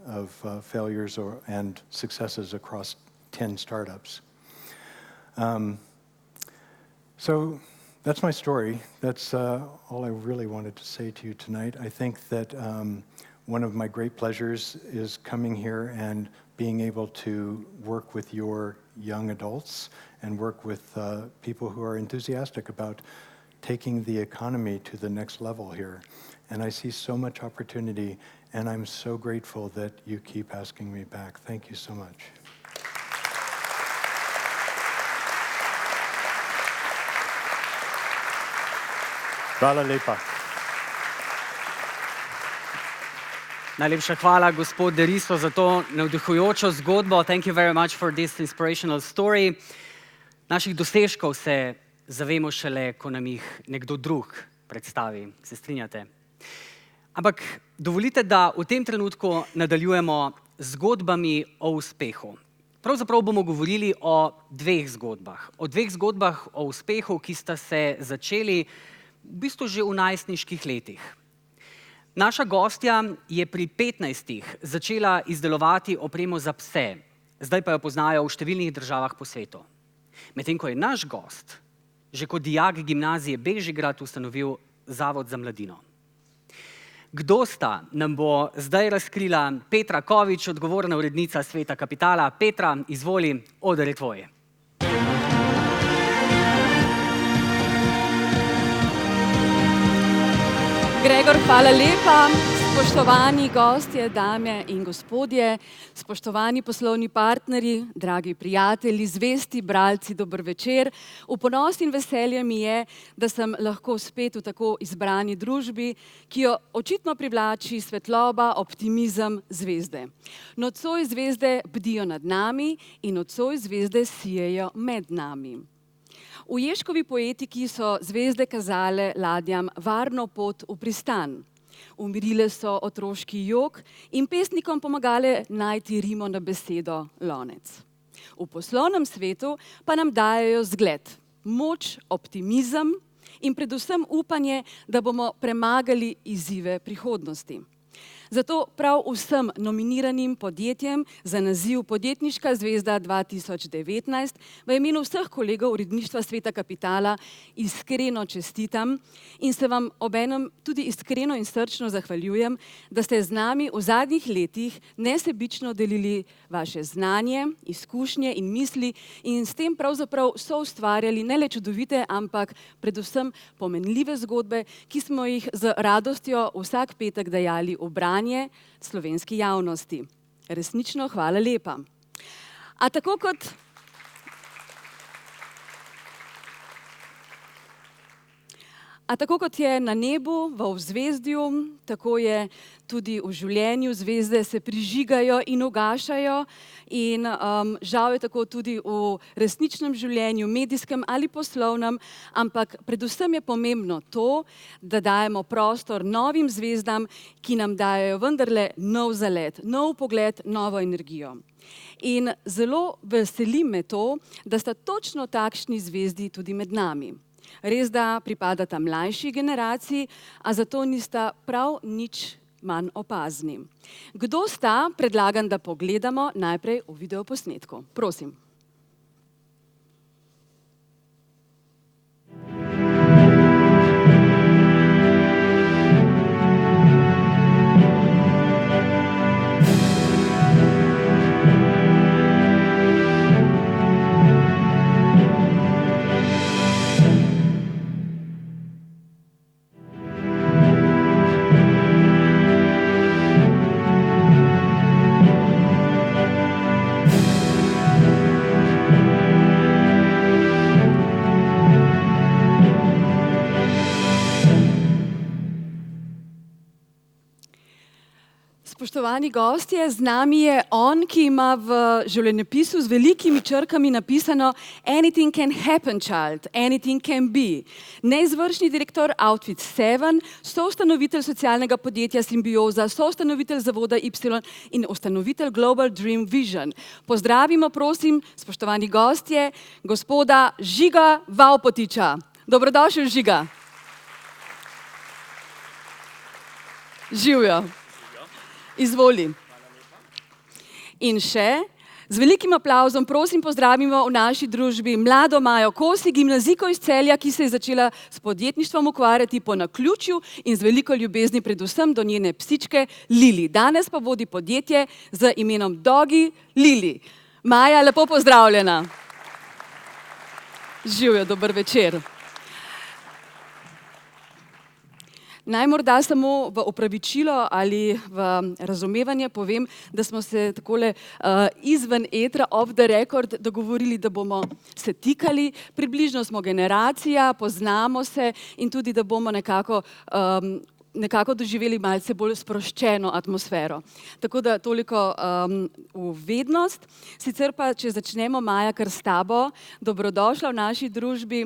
of failures and successes across 10 startups. So that's my story. That's all I really wanted to say to you tonight. I think that one of my great pleasures is coming here and being able to work with your young adults and work with people who are enthusiastic about taking the economy to the next level here. And I see so much opportunity, and I'm so grateful that you keep asking me back. Thank you so much. Hvala lepa. Najlepša hvala, gospod Deriso, za to navdihujočo zgodbo. Thank you very much for this inspirational story. Naših dosežkov se zavemo šele, ko nam jih nekdo drug predstavi. Se strinjate? Ampak dovolite, da v tem trenutku nadaljujemo z zgodbami o uspehu. Pravzaprav bomo govorili o 2 zgodbah. O 2 zgodbah o uspehu, ki sta se začeli v bistvu že v najstniških letih. Naša gostja je pri 15 začela izdelovati opremo za pse, zdaj pa jo poznajo v številnih državah po svetu. Medtem ko je naš gost že kot dijak gimnazije Bežigrad ustanovil Zavod za mladino. Kdo sta, nam bo zdaj razkrila Petra Kovič, odgovorna urednica Sveta kapitala. Petra, izvoli, oder je tvoj. Gregor, hvala lepa. Spoštovani gostje, dame in gospodje, spoštovani poslovni partnerji, dragi prijatelji, zvesti bralci, dober večer. V ponos in veselje mi je, da sem lahko spet v tako izbrani družbi, ki jo očitno privlači svetloba, optimizem, zvezde. Nocoj zvezde bdijo nad nami in nocoj zvezde sijejo med nami. V Ježkovi poetiki so zvezde kazale ladjam varno pot v pristan. Umirile so otroški jok in pesnikom pomagale najti rimo na besedo lonec. V poslovnem svetu pa nam dajejo zgled, moč, optimizem in predvsem upanje, da bomo premagali izzive prihodnosti. Zato prav vsem nominiranim podjetjem za naziv Podjetniška zvezda 2019 v imenu vseh kolegov uredništva Sveta kapitala iskreno čestitam in se vam obenem tudi iskreno in srčno zahvaljujem, da ste z nami v zadnjih letih nesebično delili vaše znanje, izkušnje in misli in s tem pravzaprav soustvarjali ne le čudovite, ampak predvsem pomenljive zgodbe, ki smo jih z radostjo vsak petek dajali v branje slovenski javnosti. Resnično hvala lepa. A tako kot je na nebu, v ozvezdju, tako je tudi v življenju. Zvezde se prižigajo in ugašajo in žal je tako tudi v resničnem življenju, medijskem ali poslovnem, ampak predvsem je pomembno to, da dajemo prostor novim zvezdam, ki nam dajejo vendarle nov zalet, nov pogled, novo energijo. In zelo veseli me to, da sta točno takšni zvezdi tudi med nami. Res da pripadata mlajši generaciji, a zato nista prav nič manj opazni. Kdo sta, predlagam, da pogledamo najprej v videoposnetku. Prosim. Spoštovani gostje, z nami je on, ki ima v življenjepisu z velikimi črkami napisano Anything can happen, child, anything can be. Neizvršni direktor Outfit 7, soustanovitelj socialnega podjetja Simbioza, soustanovitelj zavoda Y in ustanovitelj Global Dream Vision. Pozdravimo, prosim, spoštovani gostje, gospoda Žiga Vavpotiča. Dobrodošel, Žiga. Živjo. Izvoli. In še, z velikim aplavzom prosim pozdravimo v naši družbi mlado Majo Kosi, gimnazijko iz Celja, ki se je začela s podjetništvom ukvarjati po naključju in z veliko ljubezni predvsem do njene psičke Lili. Danes pa vodi podjetje z imenom Doggy Lili. Maja, lepo pozdravljena. Živjo, dober večer. Naj morda samo v opravičilo ali v razumevanje povem, da smo se takole izven etra, off the record, dogovorili, da bomo se tikali. Približno smo generacija, poznamo se in tudi, da bomo nekako doživeli malce bolj sproščeno atmosfero. Tako da toliko v vednost. Sicer pa, če začnemo, Maja, kar s tabo, dobrodošla v naši družbi.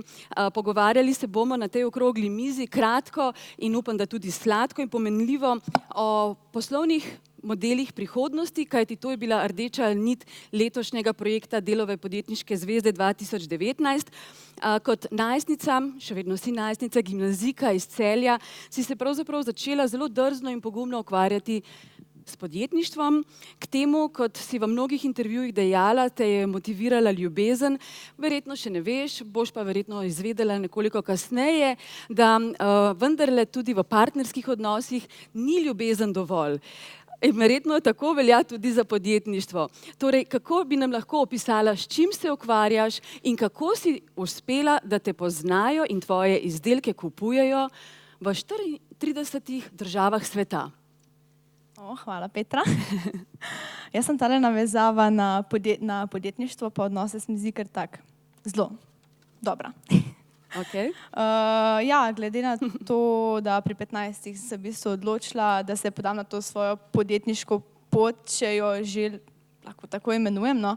Pogovarjali se bomo na tej okrogli mizi kratko in upam, da tudi sladko in pomenljivo o poslovnih modelih prihodnosti, kajti to je bila rdeča nit letošnjega projekta Delove podjetniške zvezde 2019. Kot najstnica, še vedno si najstnica, gimnazijka iz Celja, si se pravzaprav začela zelo drzno in pogumno ukvarjati s podjetništvom. K temu, kot si v mnogih intervjujih dejala, te je motivirala ljubezen. Verjetno še ne veš, boš pa verjetno izvedela nekoliko kasneje, da vendarle tudi v partnerskih odnosih ni ljubezen dovolj. In verjetno tako velja tudi za podjetništvo. Torej, kako bi nam lahko opisala, s čim se ukvarjaš in kako si uspela, da te poznajo in tvoje izdelke kupujejo v 34 državah sveta? Hvala, Petra. Jaz sem tale navezava na podjetništvo, pa odnose se mi zdi kar tak zelo dobra. Okay. Ja, glede na to, da pri 15 sem se v bistvu odločila, da se podam na to svojo podjetniško pot, če jo že lahko tako imenujem, no.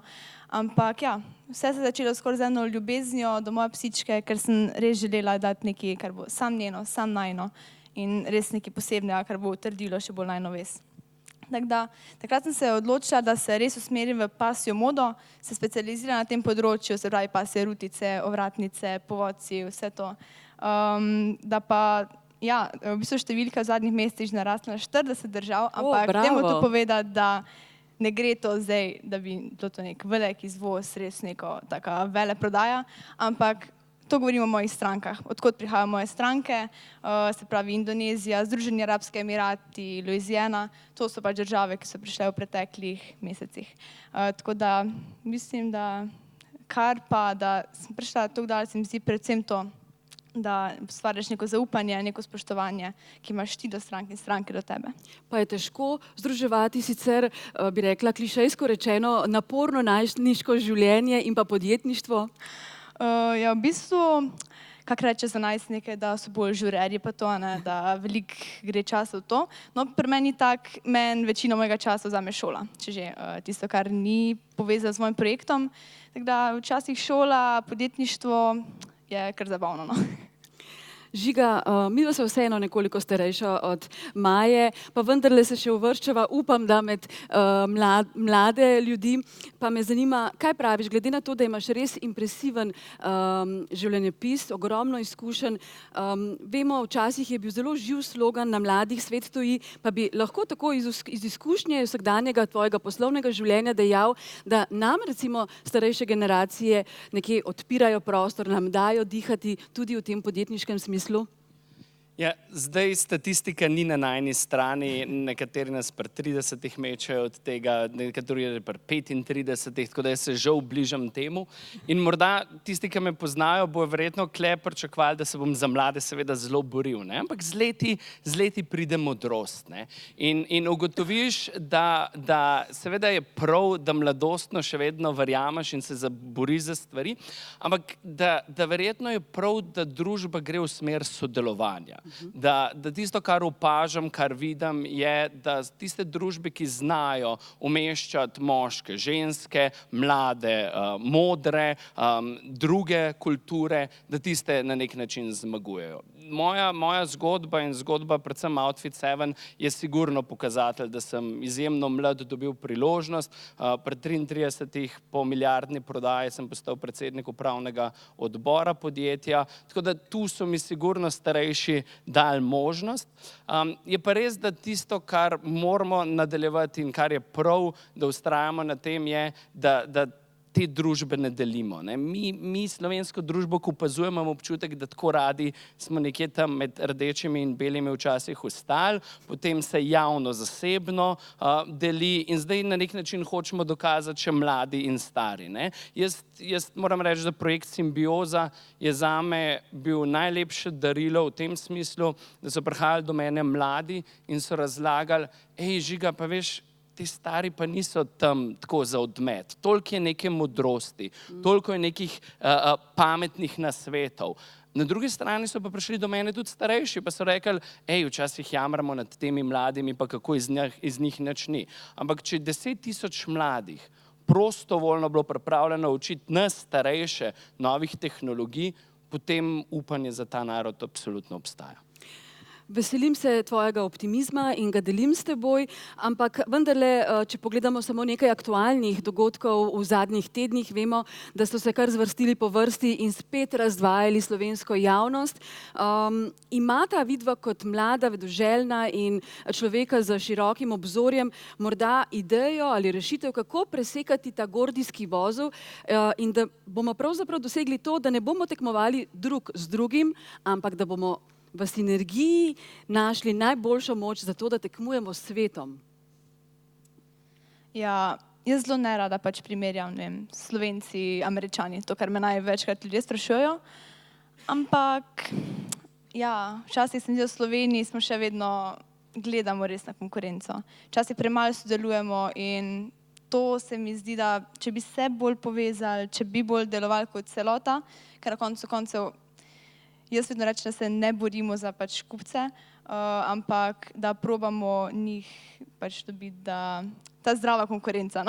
Ampak ja, vse se je začelo skoraj z eno ljubeznijo do moje psičke, ker sem res želela dati nekaj, kar bo sam njeno, sam najino in res nekaj posebnega, kar bo utrdilo še bolj najino vez. Takrat sem se odločila, da se res usmerim v pasjo modo, se specializira na tem področju, se pravi pasje rutice, ovratnice, povodci, vse to. Da pa, ja, v bistvu številka v zadnjih mesecih narasla na 40 držav, ampak temu to povedati, da ne gre to zdaj, da bi bilo to nek velik izvoz, res neko taka veleprodaja, ampak to govorimo o mojih strankah, odkot prihajajo moje stranke, se pravi Indonezija, Združeni Arabski Emirati, Louisiana, to so pač države, ki so prišle v preteklih mesecih. Tako da mislim, da kar pa, da sem prišla tako daleč, se mi zdi predvsem to, da stvariš neko zaupanje, neko spoštovanje, ki imaš ti do strank in stranke do tebe. Pa je težko združevati sicer, bi rekla, klišejsko rečeno, naporno najstniško življenje in pa podjetništvo? Ja, v bistvu, kak reče za najstnike, da so bolj žurerji pa to, da veliko gre časa v to. No, pri meni tak, meni večino mojega časa vzame šola, če že tisto, kar ni povezano z mojim projektom. Tako da včasih šola, podjetništvo je kar zabavno, no. Žiga, midva sva vseeno nekoliko starejša od Maje, pa vendarle se še uvrščava, upam, da med mlade ljudi. Pa me zanima, kaj praviš, glede na to, da imaš res impresiven življenjepis, ogromno izkušenj. Vemo, včasih je bil zelo živ slogan Na mladih svet stoji, pa bi lahko tako iz izkušnje vsakdanjega tvojega poslovnega življenja dejal, da nam recimo starejše generacije nekje odpirajo prostor, nam dajo dihati tudi v tem podjetniškem smislu. Ja, zdaj statistika ni na najni strani, nekateri nas pri 30 mečejo od tega, nekateri pri 35, tako da jaz se žal bližam temu. In morda tisti, ki me poznajo, bojo verjetno kle pričakovali, da se bom za mlade seveda zelo boril, ne? Ampak z leti pride modrost, ne? In ugotoviš, da seveda je prav, da mladostno še vedno verjameš in se boriš za stvari, ampak da verjetno je prav, da družba gre v smer sodelovanja. Da tisto, kar opažam, kar vidim, je, da tiste družbe, ki znajo umeščati moške, ženske, mlade, modre, druge kulture, da tiste na nek način zmagujejo. Moja zgodba in zgodba predvsem Outfit 7 je sigurno pokazatelj, da sem izjemno mlad dobil priložnost. Pri 33 po milijardni prodaji sem postal predsednik upravnega odbora podjetja, tako da tu so mi sigurno starejši dali možnost. Je pa res, da tisto, kar moramo nadaljevati in kar je prav, da vztrajamo na tem, je, da te družbe ne delimo. Mi slovensko družbo, ko opazujemo, imamo občutek, da tako radi smo nekje tam med rdečimi in belimi včasih ostali, potem se javno-zasebno deli in zdaj na nek način hočemo dokazati še mladi in stari. Jaz moram reči, da projekt Simbioza je zame bil najlepše darilo v tem smislu, da so prihajali do mene mladi in so razlagali, Žiga, pa veš, ti stari pa niso tam tako za odmet. Toliko je neke modrosti, toliko je nekih pametnih nasvetov. Na drugi strani so pa prišli do mene tudi starejši, pa so rekli, včasih jamramo nad temi mladimi, pa kako iz njih nič ni. Ampak če 10.000 mladih prostovoljno bilo pripravljeno učiti nas starejše novih tehnologij, potem upanje za ta narod absolutno obstaja. Veselim se tvojega optimizma in ga delim s teboj, ampak vendarle, če pogledamo samo nekaj aktualnih dogodkov v zadnjih tednih, vemo, da so se kar zvrstili po vrsti in spet razdvajali slovensko javnost. Imata vidva kot mlada, vedoželjna in človeka z širokim obzorjem morda idejo ali rešitev, kako presekati ta gordijski vozel in da bomo pravzaprav dosegli to, da ne bomo tekmovali drug z drugim, ampak da bomo v sinergiji našli najboljšo moč za to, da tekmujemo s svetom? Ja, jaz zelo nerada primerjam, Slovenci, Američani, to, kar me največkrat ljudje sprašujejo. Ampak, ja, včasih se mi zdi, v Sloveniji smo še vedno, gledamo res na konkurenco. Včasih premalo sodelujemo in to se mi zdi, da če bi se bolj povezali, če bi bolj delovali kot celota, ker na koncu koncev jaz vedno rečem, da se ne borimo za kupce, ampak da probamo njih dobiti, da ta zdrava konkurenca.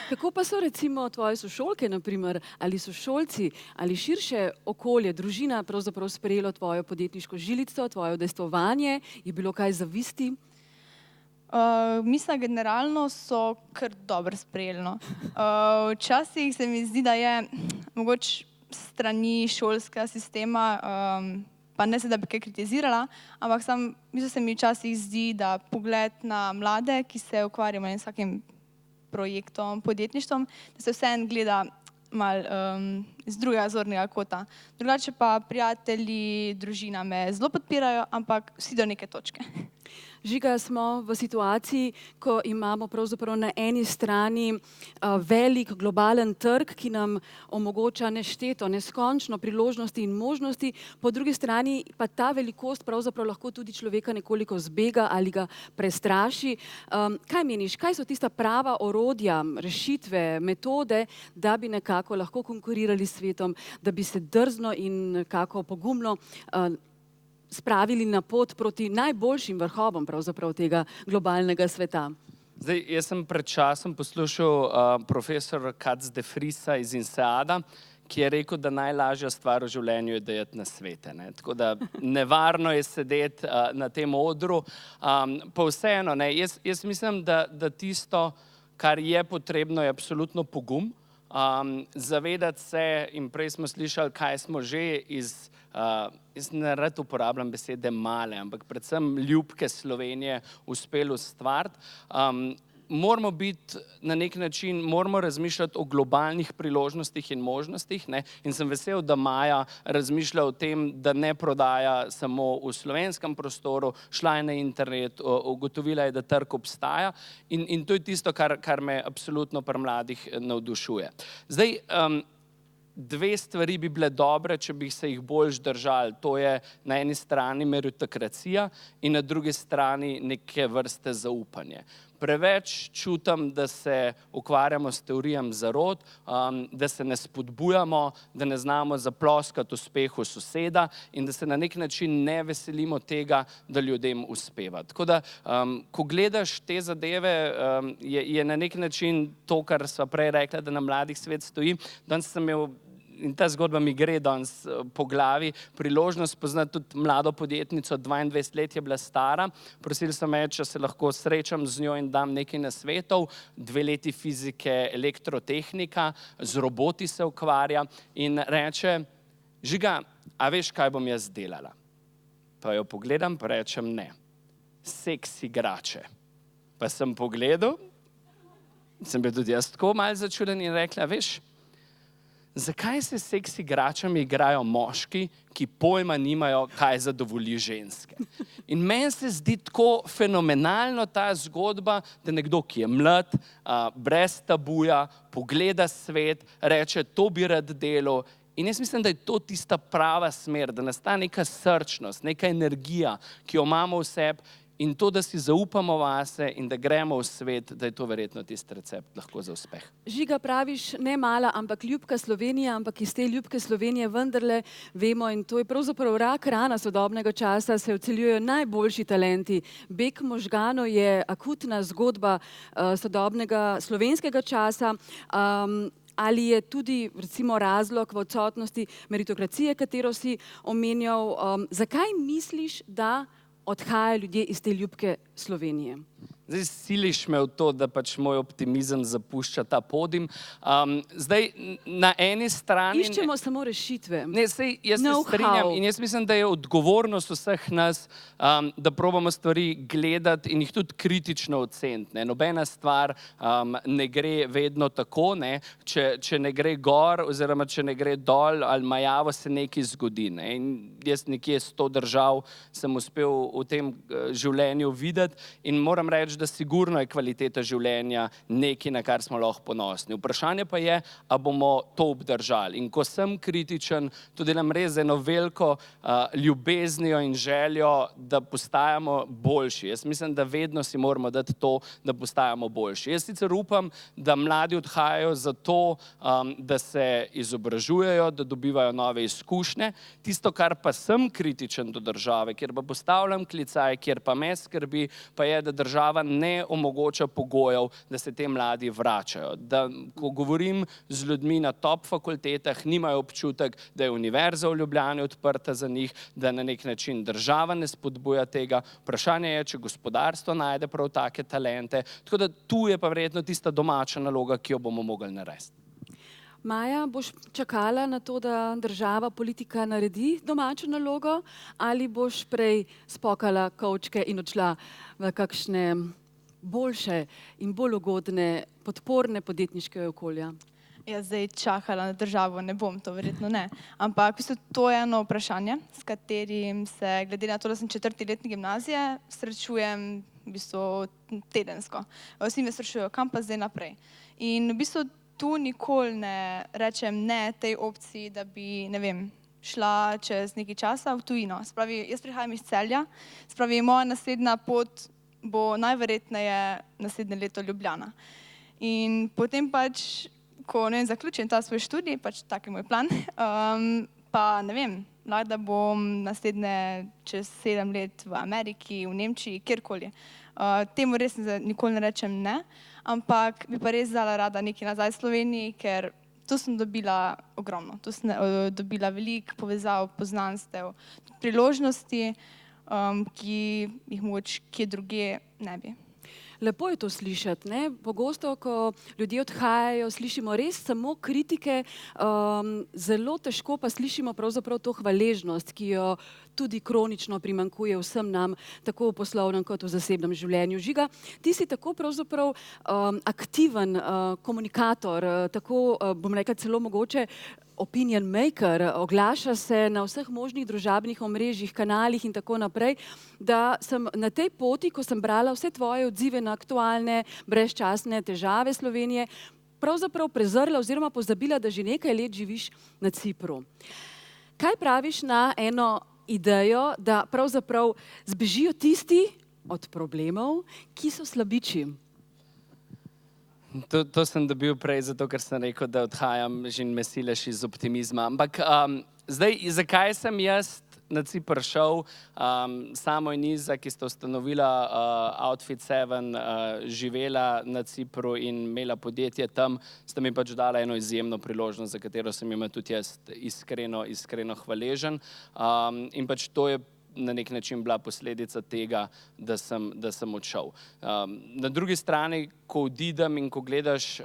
Kako pa so recimo tvoje sošolke, naprimer, ali sošolci, ali širše okolje, družina pravzaprav sprejelo tvojo podjetniško žilico, tvoje udejstvovanje, je bilo kaj zavisti? Mislim, generalno so kar dobro sprejeli. Včasih se mi zdi, da je mogoče strani šolskega sistema, pa ne se, da bi kaj kritizirala, ampak mislim, se mi včasih zdi, da pogled na mlade, ki se ukvarjamo s vsakim projektom, podjetništvom, da se vseeno gleda malo iz drugega zornega kota. Drugače pa prijatelji, družina me zelo podpirajo, ampak vsi do neke točke. Žiga, smo v situaciji, ko imamo pravzaprav na eni strani velik globalen trg, ki nam omogoča nešteto, neskončno priložnosti in možnosti, po drugi strani pa ta velikost pravzaprav lahko tudi človeka nekoliko zbega ali ga prestraši. Kaj meniš, kaj so tista prava orodja, rešitve, metode, da bi nekako lahko konkurirali s svetom, da bi se drzno in nekako pogumno spravili na pot proti najboljšim vrhovom pravzaprav tega globalnega sveta? Zdaj, jaz sem pred časom poslušal profesor Katz de Vriesa iz INSEAD-a, ki je rekel, da najlažja stvar v življenju je dajati nasvete. Tako da nevarno je sedeti na tem odru. Pa vseeno, jaz mislim, da tisto, kar je potrebno, je absolutno pogum. Zavedati se, in prej smo slišali, kaj smo že jaz ne rad uporabljam besede male, ampak predvsem ljubke Slovenije uspeli ustvariti. Moramo biti na nek način, moramo razmišljati o globalnih priložnostih in možnostih, in sem vesel, da Maja razmišlja o tem, da ne prodaja samo v slovenskem prostoru, šla je na internet, ugotovila je, da trg obstaja in to je tisto, kar me absolutno pri mladih navdušuje. Zdaj, dve stvari bi bile dobre, če bi se jih bolj držali. To je na eni strani meritokracija in na drugi strani neke vrste zaupanje. preveč čutim, da se ukvarjamo s teorijami zarot, da se ne spodbujamo, da ne znamo zaploskati uspehu soseda in da se na nek način ne veselimo tega, da ljudem uspeva. Tako da, ko gledaš te zadeve, je na nek način to, kar sva prej rekla, da na mladih svet stoji. Danes sem imel, in ta zgodba mi gre danes po glavi, priložnost poznati tudi mlado podjetnico, 22 let je bila stara. Prosili so me, če se lahko srečam z njo in dam nekaj nasvetov. 2 leti fizike, elektrotehnika, z roboti se ukvarja in reče, Žiga, a veš, kaj bom jaz delala? Pa jo pogledam, pa rečem ne. Seks igrače. Pa sem pogledal, sem bil tudi jaz tako malo začuden in rekla, veš, zakaj se seks igračami igrajo moški, ki pojma nimajo, kaj zadovolji ženske? In meni se zdi tako fenomenalno ta zgodba, da nekdo, ki je mlad, brez tabuja, pogleda svet, reče, to bi rad delal. In jaz mislim, da je to tista prava smer, da nastane neka srčnost, neka energija, ki jo imamo v sebi, in to, da si zaupamo vase in da gremo v svet, da je to verjetno tisti recept lahko za uspeh. Žiga, praviš, ne mala, ampak ljubka Slovenija, ampak iz te ljubke Slovenije vendarle vemo, in to je pravzaprav rak rana sodobnega časa, se odseljujejo najboljši talenti. Beg možganov je akutna zgodba sodobnega slovenskega časa. Ali je tudi, recimo, razlog v odsotnosti meritokracije, katero si omenjal? Zakaj misliš, da odhajajo ljudje iz te ljubke Slovenije? Zdaj siliš me v to, da pač moj optimizem zapušča ta podim. Zdaj, na eni strani... Iščemo samo rešitve. Ne, sej, jaz se strinjam in jaz mislim, da je odgovornost vseh nas, da probamo stvari gledati in jih tudi kritično oceniti. Nobena stvar ne gre vedno tako, ne. Če ne gre gor oziroma če ne gre dol ali majavo, se nekaj zgodi. Ne. In jaz nekje 100 držav sem uspel v tem življenju videti in moram reči, da sigurno je kvaliteta življenja nekaj, na kar smo lahko ponosni. Vprašanje pa je, a bomo to obdržali. In ko sem kritičen, to delam res z eno veliko ljubeznijo in željo, da postajamo boljši. Jaz mislim, da vedno si moramo dati to, da postajamo boljši. Jaz sicer upam, da mladi odhajajo zato, da se izobražujejo, da dobivajo nove izkušnje. Tisto, kar pa sem kritičen do države, kjer pa postavljam klicaj, kjer pa me skrbi, pa je, da država ne omogoča pogojev, da se te mladi vračajo. Da, ko govorim z ljudmi na top fakultetah, nimajo občutek, da je Univerza v Ljubljani odprta za njih, da na nek način država ne spodbuja tega. Vprašanje je, če gospodarstvo najde prav take talente. Tako da tu je pa verjetno tista domača naloga, ki jo bomo mogli narediti. Maja, boš čakala na to, da država, politika naredi domačo nalogo, ali boš prej spokala kovčke in odšla v kakšne boljše in bolj ugodne, podporne podjetniške okolja? Jaz zdaj čakala na državo, ne bom, to verjetno ne. Ampak v bistvu to je eno vprašanje, s katerim se, glede na to, da sem 4. letnik gimnazije, srečujem v bistvu tedensko. Vsi me sprašujejo, kam pa zdaj naprej. In v bistvu tu nikoli ne rečem ne tej opciji, da bi, ne vem, šla čez nekaj časa v tujino. Spravi, jaz prihajam iz Celja, spravi, moja naslednja pot bo najverjetneje naslednje leto Ljubljana. In potem pač, ko ne vem, zaključim ta svoj študij, pač tak je moj plan, pa ne vem, lahko da bom naslednje čez 7 let v Ameriki, v Nemčiji, kjerkoli. Temu res nikoli ne rečem ne, ampak bi pa res dala rada nekaj nazaj v Sloveniji, ker tu sem dobila ogromno. Tu sem dobila veliko povezav, poznanstev, priložnosti, ki jih mogoče kje drugje ne bi. Lepo je to slišati, ne? Pogosto, ko ljudje odhajajo, slišimo res samo kritike, zelo težko pa slišimo pravzaprav to hvaležnost, ki jo tudi kronično primanjkuje vsem nam, tako v poslovnem kot v zasebnem življenju. Žiga, ti si tako pravzaprav aktiven komunikator, tako, bom rekla, celo mogoče opinion maker, oglaša se na vseh možnih družabnih omrežjih, kanalih in tako naprej, da sem na tej poti, ko sem brala vse tvoje odzive na aktualne, brezčasne težave Slovenije, pravzaprav prezrla oziroma pozabila, da že nekaj let živiš na Cipru. Kaj praviš na eno idejo, da pravzaprav zbežijo tisti od problemov, ki so slabiči? To sem dobil prej, zato ker sem rekel, da odhajam že me sileš iz optimizma. Ampak zdaj, zakaj sem jaz na Ciper šel? Samo in Iza, ki sta ustanovila Outfit 7, živela na Cipru in imela podjetje tam, sta mi pač dala eno izjemno priložnost, za katero sem jim tudi jaz iskreno hvaležen. In pač to je na nek način bila posledica tega, da sem odšel. Na drugi strani, ko odidem in ko gledaš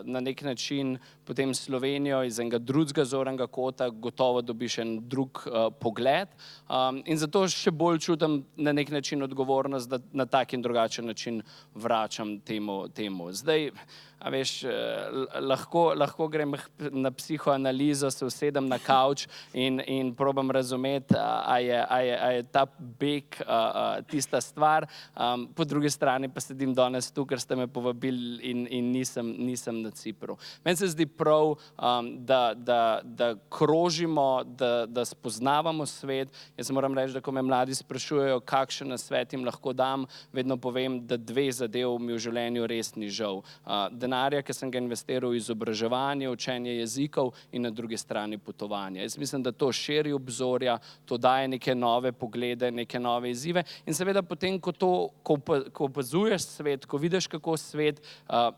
na nek način potem Slovenijo iz enega drugega zornega kota, gotovo dobiš en drug pogled in zato še bolj čutim na nek način odgovornost, da na tak in drugačen način vračam temu. Zdaj, a veš, lahko grem na psihoanalizo, se usedem na kavč in probam razumeti, a je ta beg tista stvar. Po drugi strani pa sedim danes tu, ker ste me povabili in nisem na Cipru. Meni se zdi prav, da krožimo, da spoznavamo svet. Jaz moram reči, da ko me mladi sprašujejo, kakšen nasvet jim lahko dam, vedno povem, da dve zadev mi v življenju res ni žal. Denarja, ki sem ga investiral v izobraževanje, učenje jezikov in na drugi strani potovanje. Jaz mislim, da to širi obzorja, to daje neke nove poglede, neke nove izzive in seveda potem, ko opazuješ svet, ko vidiš, kako svet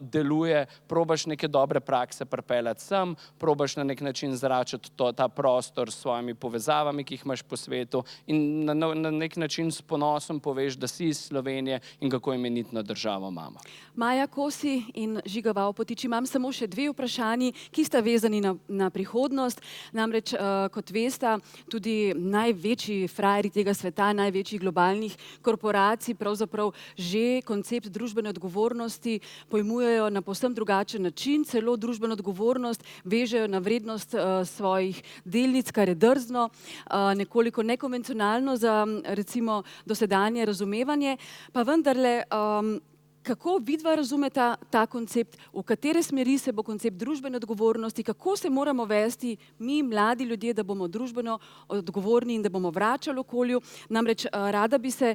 deluje, probaš neke dobre prakse pripeljati sem, probaš na nek način zračati ta prostor s svojimi povezavami, ki jih imaš po svetu in na nek način s ponosom poveš, da si iz Slovenije in kako imenitno državo imamo. Maja Kosi in Žiga Vavpotič, imam samo še dve vprašanji, ki sta vezani na prihodnost. Namreč, kot veste, tudi največji frajerji tega sveta, največjih globalnih korporacij pravzaprav že koncept družbene odgovornosti pojmujejo na povsem drugačen način, celo družbeno odgovornost vežejo na vrednost svojih delnic, kar je drzno, nekoliko nekonvencionalno za recimo dosedanje razumevanje, pa vendarle kako vidva razumeta ta koncept, v katere smeri se bo koncept družbene odgovornosti, kako se moramo vesti mi, mladi ljudje, da bomo družbeno odgovorni in da bomo vračali okolju. Namreč rada bi se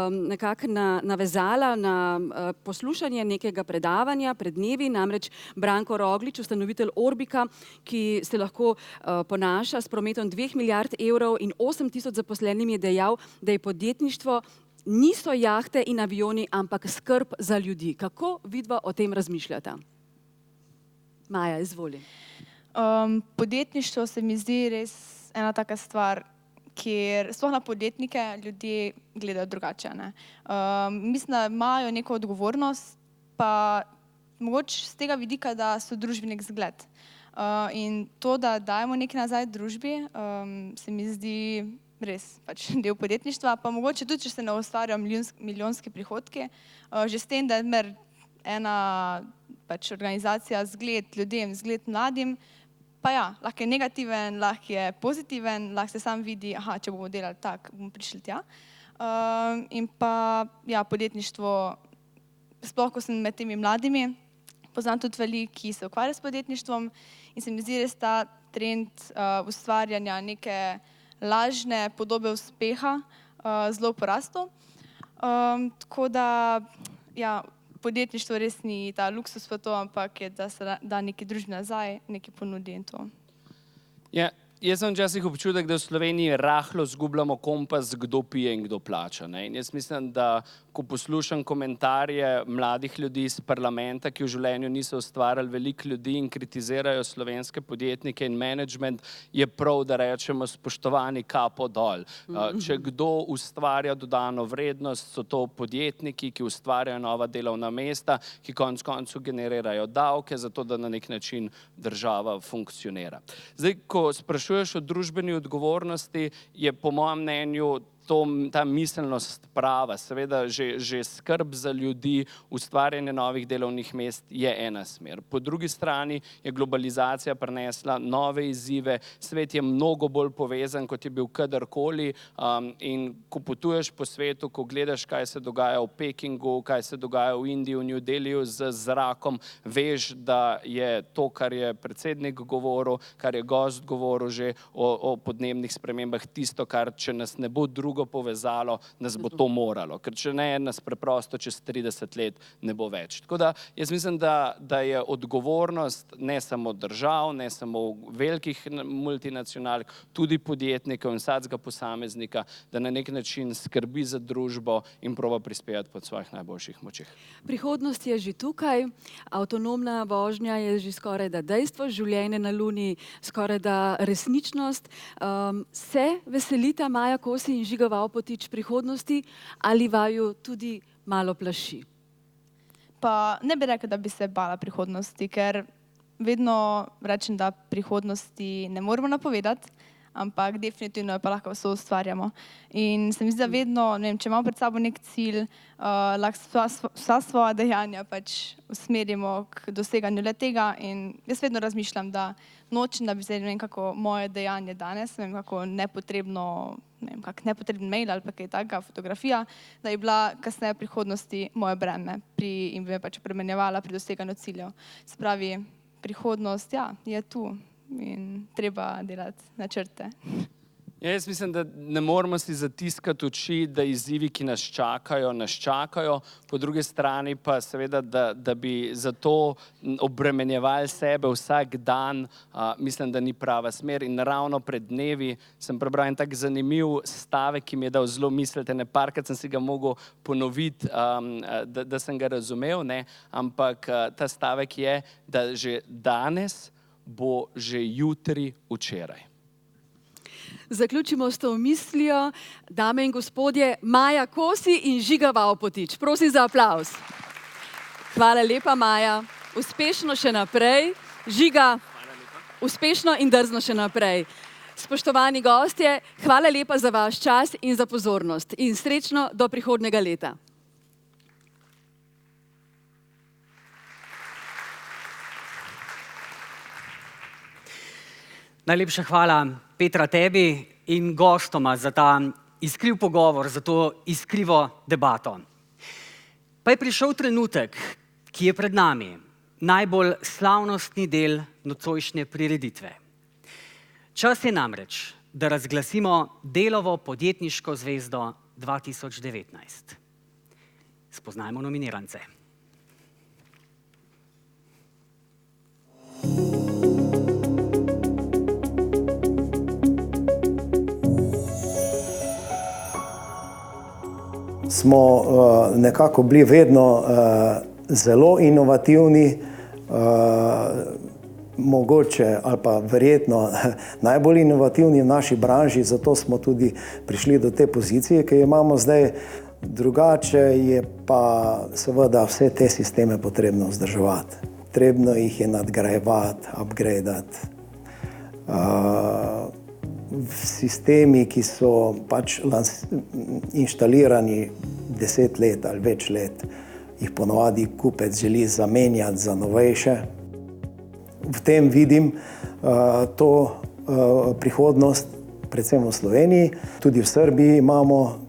nekako navezala na poslušanje nekega predavanja pred dnevi, namreč Branko Roglič, ustanovitelj Orbika, ki se lahko ponaša s prometom 2 milijard evrov in 8 tisoč zaposlenimi, je dejal, da je podjetništvo niso jahte in avioni, ampak skrb za ljudi. Kako vidva o tem razmišljata? Maja, izvoli. Podjetništvo se mi zdi res ena taka stvar, kjer sploh na podjetnike ljudje gledajo drugače. Mislim, da imajo neko odgovornost, pa mogoče z tega vidika, da so družbenik zgled. In to, da dajemo nekaj nazaj družbi, se mi zdi res pač del podjetništva, pa mogoče tudi, če se ne ustvarjajo milijonski prihodki, že s tem, da je ena pač organizacija zgled ljudem, zgled mladim, pa ja, lahko je negativen, lahko je pozitiven, lahko se sam vidi, aha, če bomo delali tako, bomo prišli tja. In pa ja, podjetništvo, sploh ko sem med temi mladimi, poznam tudi veliko, ki se ukvarjajo s podjetništvom in se mi zdi res ta trend ustvarjanja neke lažne podobe uspeha zelo porastel. Tako da ja, podjetništvo res ni ta luksus v to, ampak je, da se da neki družbi nazaj, neki ponudi in to. Ja, jaz sem včasih občutek, da v Sloveniji rahlo zgubljamo kompas, kdo pije in kdo plača. In jaz mislim, da ko poslušam komentarje mladih ljudi iz parlamenta, ki v življenju niso ustvarjali veliko ljudi in kritizirajo slovenske podjetnike in menedžment, je prav, da rečemo spoštovani, kapo dol. Če kdo ustvarja dodano vrednost, so to podjetniki, ki ustvarjajo nova delovna mesta, ki konec koncev generirajo davke, zato da na nek način država funkcionira. Zdaj, ko sprašuješ o družbeni odgovornosti, je po mojem mnenju ta miselnost prava, seveda že skrb za ljudi, ustvarjanje novih delovnih mest je ena smer. Po drugi strani je globalizacija prinesla nove izzive, svet je mnogo bolj povezan, kot je bil kadarkoli in ko potuješ po svetu, ko gledaš, kaj se dogaja v Pekingu, kaj se dogaja v Indiji, v New Delhiju z zrakom, veš, da je to, kar je predsednik govoril, kar je gost govoril že o podnebnih spremembah, tisto, kar če nas ne bo drug drugo povezalo, nas bo to moralo, ker če ne, nas preprosto čez 30 let ne bo več. Tako da jaz mislim, da je odgovornost ne samo držav, ne samo velikih multinacionalk, tudi podjetnikov in vsakega posameznika, da na nek način skrbi za družbo in proba prispevati po svojih najboljših močeh. Prihodnost je že tukaj, avtonomna vožnja je že skoraj da dejstvo, življenje na Luni skoraj da resničnost. Se veselita Maja Kosi in Žiga Vavpotič prihodnosti ali vaju tudi malo plaši? Pa ne bi rekla, da bi se bala prihodnosti, ker vedno rečem, da prihodnosti ne moremo napovedati, ampak definitivno pa lahko vse ustvarjamo. In se mi zdi, da vedno, ne vem, če imamo pred sabo nek cilj, lahko vsa svoja dejanja pač usmerimo k doseganju le tega. In jaz vedno razmišljam, da nočem, da bi zdaj, ne vem, kako moje dejanje danes, ne vem, kako nepotrebno, ne vem, kak nepotreben mail ali pa kaj takega, fotografija, da je bila kasneje v prihodnosti moje breme in bi me pač premenjevala pri doseganju ciljev. Se pravi, prihodnost, ja, je tu. In treba delati načrte. Jaz mislim, da ne moramo si zatiskati oči, da izzivi, ki nas čakajo, po drugi strani pa seveda, da bi zato obremenjevali sebe vsak dan, mislim, da ni prava smer. In ravno pred dnevi sem prebral en tak zanimiv stavek, ki mi je dal zelo misliti, parkrat sem si ga mogel ponoviti, da sem ga razumel, ne? Ampak ta stavek je, da že danes bo že jutri včeraj. Zaključimo s to mislijo. Dame in gospodje, Maja Kosi in Žiga Vavpotič. Prosim za aplavz. Hvala lepa, Maja. Uspešno še naprej. Žiga, uspešno in drzno še naprej. Spoštovani gostje, hvala lepa za vaš čas in za pozornost. In srečno do prihodnjega leta. Najlepša hvala Petra tebi in gostoma za ta iskriv pogovor, za to iskrivo debato. Pa je prišel trenutek, ki je pred nami, najbolj slavnostni del nocojšnje prireditve. Čas je namreč, da razglasimo Delovo podjetniško zvezdo 2019. Spoznajmo nominirance. Smo nekako bili vedno zelo inovativni, mogoče ali pa verjetno najbolj inovativni v naši branži, zato smo tudi prišli do te pozicije, ki jo imamo zdaj. Drugače je pa seveda vse te sisteme potrebno vzdrževati. Potrebno jih je nadgrajevati, upgradeati. Sistemi, ki so pač inštalirani 10 let ali več let, jih ponovadi kupec želi zamenjati za novejše. V tem vidim to prihodnost, predvsem v Sloveniji. Tudi v Srbiji imamo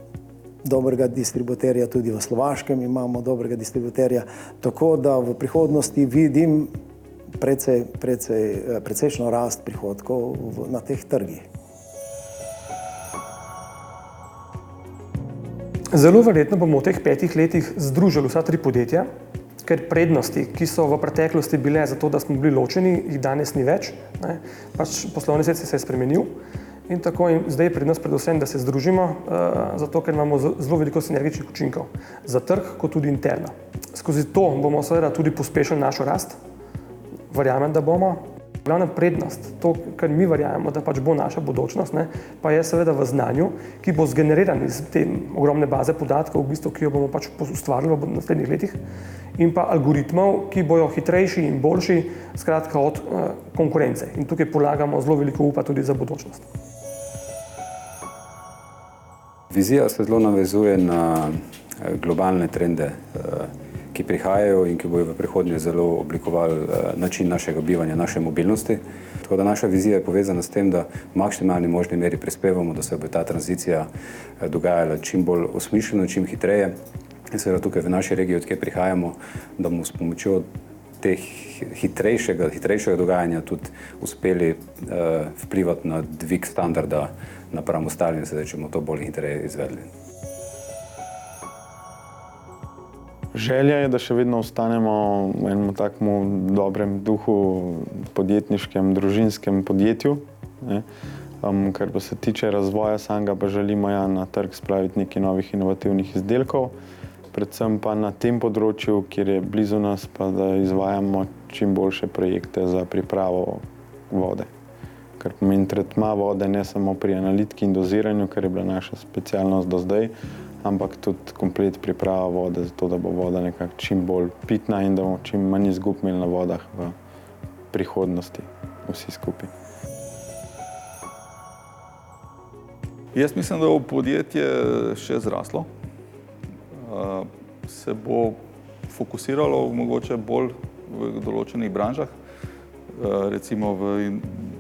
dobrega distributerja, tudi v Slovaškem imamo dobrega distributerja. Tako da v prihodnosti vidim precejšno rast prihodkov na teh trgih. Zelo verjetno bomo v teh 5 letih združili vsa 3 podjetja, ker prednosti, ki so v preteklosti bile za to, da smo bili ločeni, jih danes ni več. Pač poslovni svet se je spremenil in tako in zdaj je prednost predvsem, da se združimo, zato ker imamo zelo veliko sinergičnih učinkov za trg, kot tudi interno. Skozi to bomo seveda tudi pospešili našo rast. Verjamem, da bomo. Glavna prednost, to, kar mi verjamemo, da pač bo naša budućnost, pa je seveda v znanju, ki bo zgeneriran iz te ogromne baze podatkov, v bistvu, ki jo bomo pač ustvarili v naslednjih letih, in pa algoritmov, ki bojo hitrejši in boljši, skratka od konkurence. In tukaj polagamo zelo veliko upa tudi za budućnost. Vizija se zelo navezuje na globalne trende, ki prihajajo in ki bojo v prihodnje zelo oblikovali način našega bivanja, naše mobilnosti. Tako da naša vizija je povezana s tem, da v maksimalni možni meri prispevamo, da se bo ta tranzicija dogajala čim bolj osmišljeno, čim hitreje. In seveda tukaj v naši regiji, odkjer prihajamo, da bomo s pomočjo teh hitrejšega dogajanja tudi uspeli vplivati na dvig standarda napram ostalim, sedaj, če bomo to bolj hitreje izvedli. Želja je, da še vedno ostanemo v enem takemu dobrem duhu, podjetniškem, družinskem podjetju, ne. Kar pa se tiče razvoja samega, pa želimo na trg spraviti nekaj novih inovativnih izdelkov, predvsem pa na tem področju, kjer je blizu nas, pa da izvajamo čim boljše projekte za pripravo vode. Kar pomeni tretma vode ne samo pri analitiki in doziranju, kar je bila naša specialnost do zdaj, ampak tudi komplet priprava vode, zato da bo voda nekako čim bolj pitna in da bomo čim manj izgub imeli na vodah v prihodnosti, vsi skupaj. Jaz mislim, da bo podjetje še zraslo. Se bo fokusiralo mogoče bolj v določenih branžah, recimo v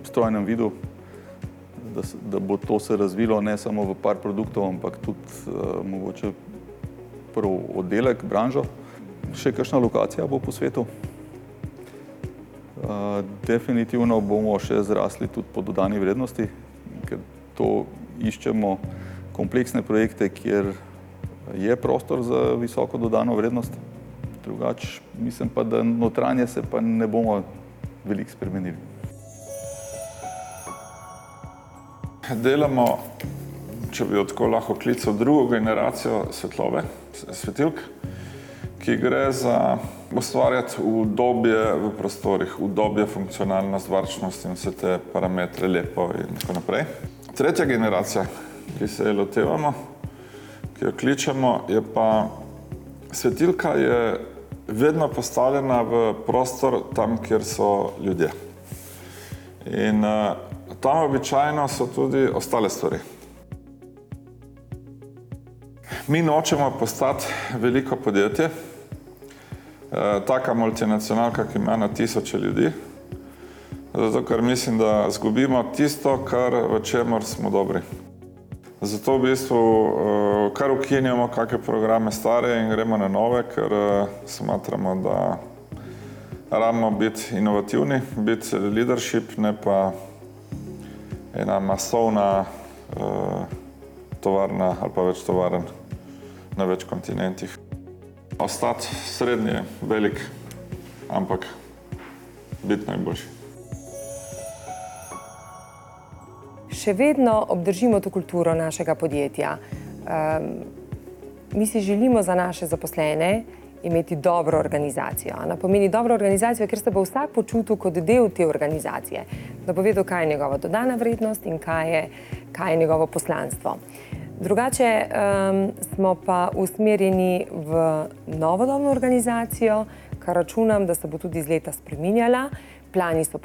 strojnem vidu, da bo to se razvilo ne samo v par produktov, ampak tudi mogoče prvi oddelek, branžo. Še kakšna lokacija bo po svetu. Definitivno bomo še zrasli tudi po dodani vrednosti, ker to iščemo kompleksne projekte, kjer je prostor za visoko dodano vrednost. Drugače, mislim pa, da notranje se pa ne bomo veliko spremenili. Delamo, če bi tako lahko klical, drugo generacijo svetlobe, svetilk, ki gre za ustvarjati udobje v prostorih, udobje, funkcionalnost, varčnost in vse te parametre lepo in tako naprej. Tretja generacija, ki se jo lotevamo, ki jo kličemo, je pa svetilka je vedno postavljena v prostor tam, kjer so ljudje. In tam običajno so tudi ostale stvari. Mi nočemo postati veliko podjetje, taka multinacionalka, ki ima na tisoče ljudi, zato ker mislim, da izgubimo tisto, v čemer smo dobri. Zato v bistvu kar ukinjamo kakšne programe stare in gremo na nove, ker smatramo, da rabimo biti inovativni, biti leadership, ne pa ena masovna tovarna ali pa več tovarn na več kontinentih. Ostati srednje velik, ampak biti najboljši. Še vedno obdržimo to kulturo našega podjetja. Mi si želimo za naše zaposlene imeti dobro organizacijo. Ona pomeni dobro organizacijo, ker se bo vsak počutil kot del te organizacije, da bo vedel, kaj je njegova dodana vrednost in kaj je njegovo poslanstvo. Drugače smo pa usmerjeni v novodobno organizacijo, kar računam, da se bo tudi iz leta spreminjala. Plani so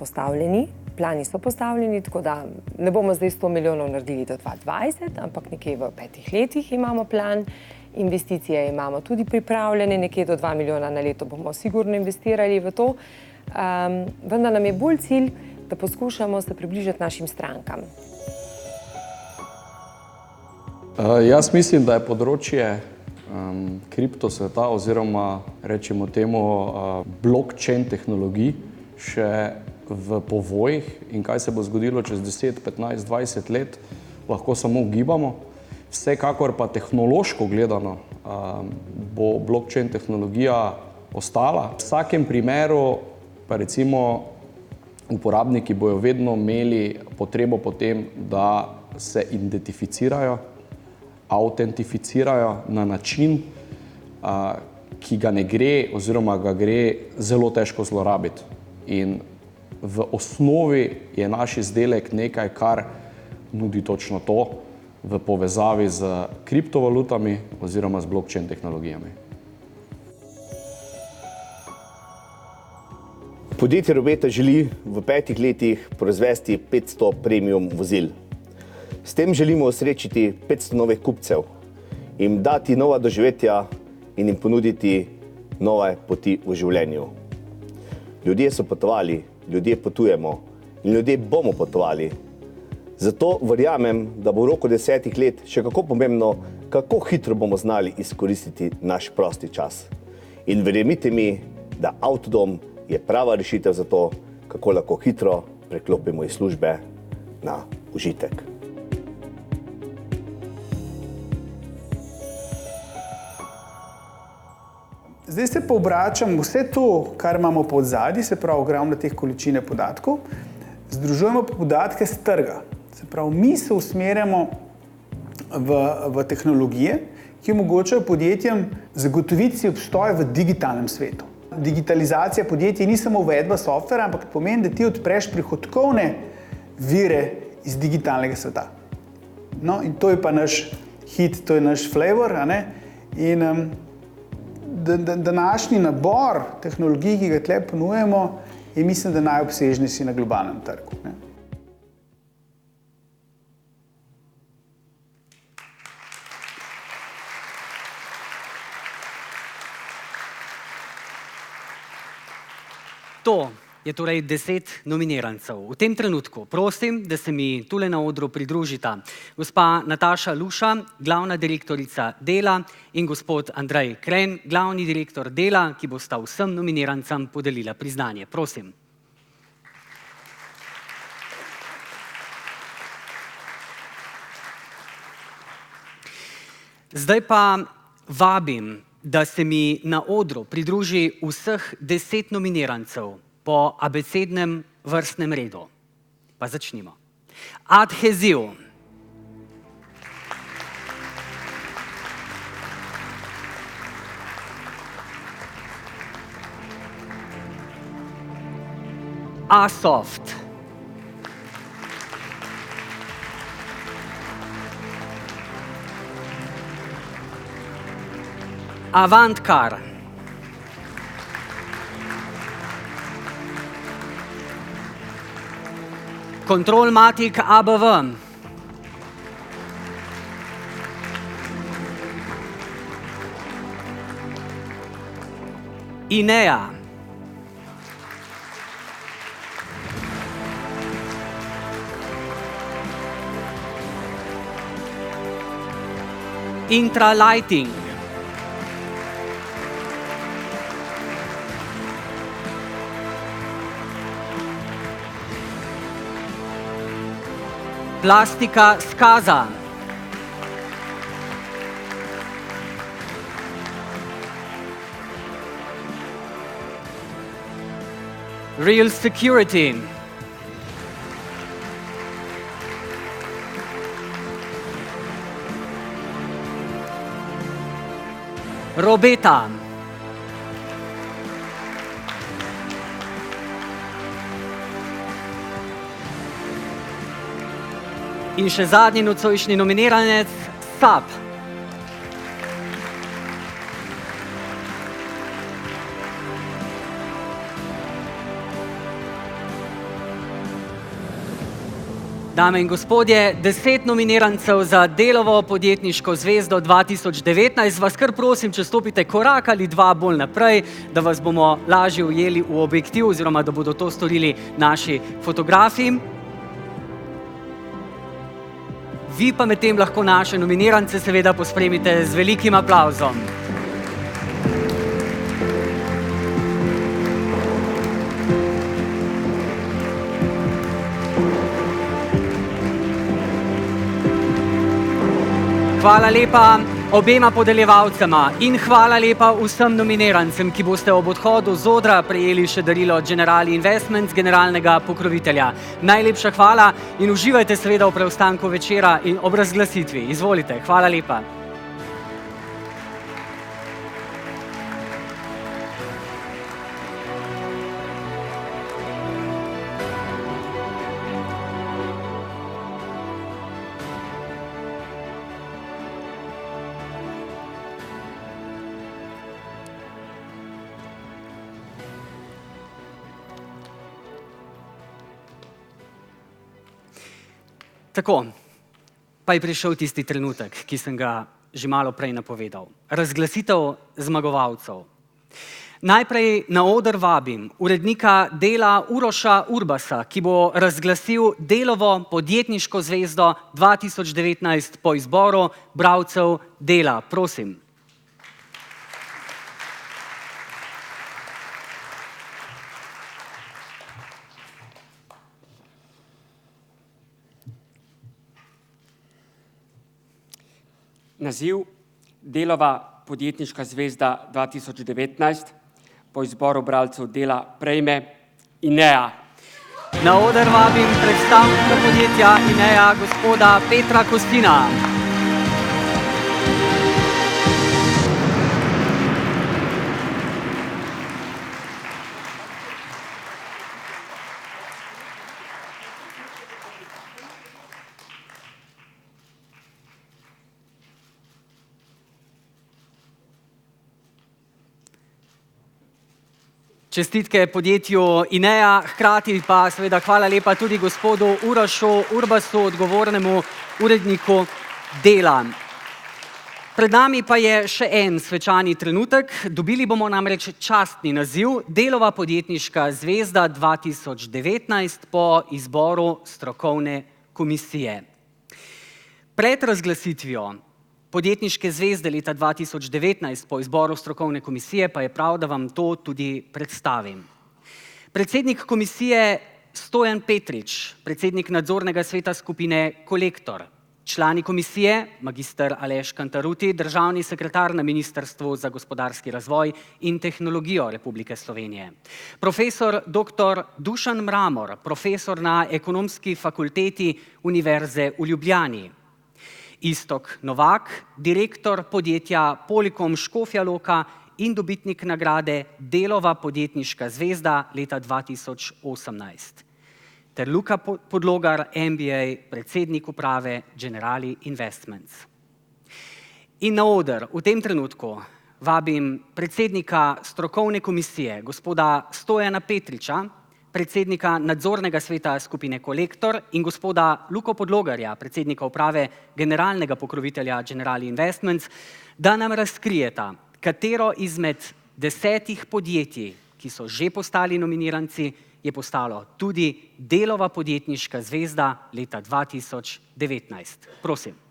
postavljeni, tako da ne bomo zdaj 100 milijonov naredili do 2020, ampak nekje v 5 letih imamo plan. Investicije imamo tudi pripravljene, nekje do 2 milijona na leto bomo sigurno investirali v to. Vendar nam je bolj cilj, da poskušamo se približati našim strankam. Jaz mislim, da je področje kriptosveta oziroma rečemo temu blockchain tehnologij še v povojih in kaj se bo zgodilo čez 10, 15, 20 let, lahko samo ugibamo. Vsekakor pa tehnološko gledano bo blockchain tehnologija ostala. V vsakem primeru pa recimo uporabniki bojo vedno imeli potrebo po tem, da se identificirajo, autentificirajo na način, ki ga ne gre oziroma ga gre zelo težko zlorabiti. In v osnovi je naš izdelek nekaj, kar nudi točno to v povezavi z kriptovalutami oziroma z blockchain tehnologijami. Podjetje Robeta želi v 5 letih proizvesti 500 premium vozil. S tem želimo osrečiti 500 novih kupcev, jim dati nova doživetja in jim ponuditi nove poti v življenju. Ljudje so potovali, ljudje potujemo in ljudje bomo potovali. Zato verjamem, da bo v roku 10 let še kako pomembno, kako hitro bomo znali izkoristiti naš prosti čas. In verjemite mi, da Avtodom je prava rešitev za to, kako lahko hitro preklopimo iz službe na užitek. Zdaj se pa obračam vse to, kar imamo pod zadnji, se pravi ogromno teh količine podatkov, združujemo podatke z trga. Se pravi, mi se usmerjamo v tehnologije, ki omogočajo podjetjem zagotoviti si obstoj v digitalnem svetu. Digitalizacija podjetij ni samo uvedba softvera, ampak pomeni, da ti odpreš prihodkovne vire iz digitalnega sveta. No, in to je pa naš hit, to je naš flavor, a ne? In današnji nabor tehnologij, ki ga tle ponujemo, je mislim, da najobsežnejši na globalnem trgu, ne? To je torej 10 nominirancev. V tem trenutku prosim, da se mi tule na odru pridružita gospa Nataša Luša, glavna direktorica Dela, in gospod Andrej Kren, glavni direktor Dela, ki bosta vsem nominirancem podelila priznanje. Prosim. Zdaj pa vabim, da se mi na odru pridruži vseh 10 nominirancev po abecednem vrstnem redu. Pa začnimo. Adheziv. Asoft. Avantkar. Kontrolmatik ABV. INEA. Intralighting. Plastika Skaza. Real Security. Robeta. In še zadnji nocojšnji nominiranec, SAP. Dame in gospodje, 10 nominirancev za Delovo podjetniško zvezdo 2019. Vas kar prosim, če stopite korak ali dva bolj naprej, da vas bomo lažje ujeli v objektiv oziroma da bodo to storili naši fotografi. Vi pa medtem lahko naše nominirance seveda pospremite z velikim aplavzom. Hvala lepa obema podeljevalcema in hvala lepa vsem nominirancem, ki boste ob odhodu z odra prejeli še darilo Generali Investments, generalnega pokrovitelja. Najlepša hvala in uživajte seveda v preostanku večera in ob razglasitvi. Izvolite, hvala lepa. Tako, pa je prišel tisti trenutek, ki sem ga že malo prej napovedal. Razglasitev zmagovalcev. Najprej na oder vabim urednika Dela Uroša Urbasa, ki bo razglasil Delovo podjetniško zvezdo 2019 po izboru bralcev Dela. Prosim. naziv Delova podjetniška zvezda 2019 po izboru bralcev dela prejme INEA. Na oder vabim predstavnika podjetja INEA, gospoda Petra Kostina. Čestitke podjetju INEA, hkrati pa seveda hvala lepa tudi gospodu Urošu Urbasu, odgovornemu uredniku Dela. Pred nami pa je še en svečani trenutek. Dobili bomo namreč častni naziv Delova podjetniška zvezda 2019 po izboru strokovne komisije. Pred razglasitvijo podjetniške zvezde leta 2019 po izboru strokovne komisije pa je prav, da vam to tudi predstavim. Predsednik komisije Stojan Petrič, predsednik nadzornega sveta skupine Kolektor, člani komisije magister Aleš Kantaruti, državni sekretar na Ministrstvu za gospodarski razvoj in tehnologijo Republike Slovenije, profesor dr. Dušan Mramor, profesor na Ekonomski fakulteti Univerze v Ljubljani, Iztok Novak, direktor podjetja Polikom Škofja Loka in dobitnik nagrade Delova podjetniška zvezda leta 2018. Ter Luka Podlogar, MBA, predsednik uprave Generali Investments. In na oder v tem trenutku vabim predsednika strokovne komisije, gospoda Stojana Petriča, predsednika nadzornega sveta skupine Kolektor in gospoda Luko Podlogarja, predsednika uprave generalnega pokrovitelja Generali Investments, da nam razkrijeta, katero izmed 10 podjetij, ki so že postali nominiranci, je postalo tudi Delova podjetniška zvezda leta 2019. Prosim.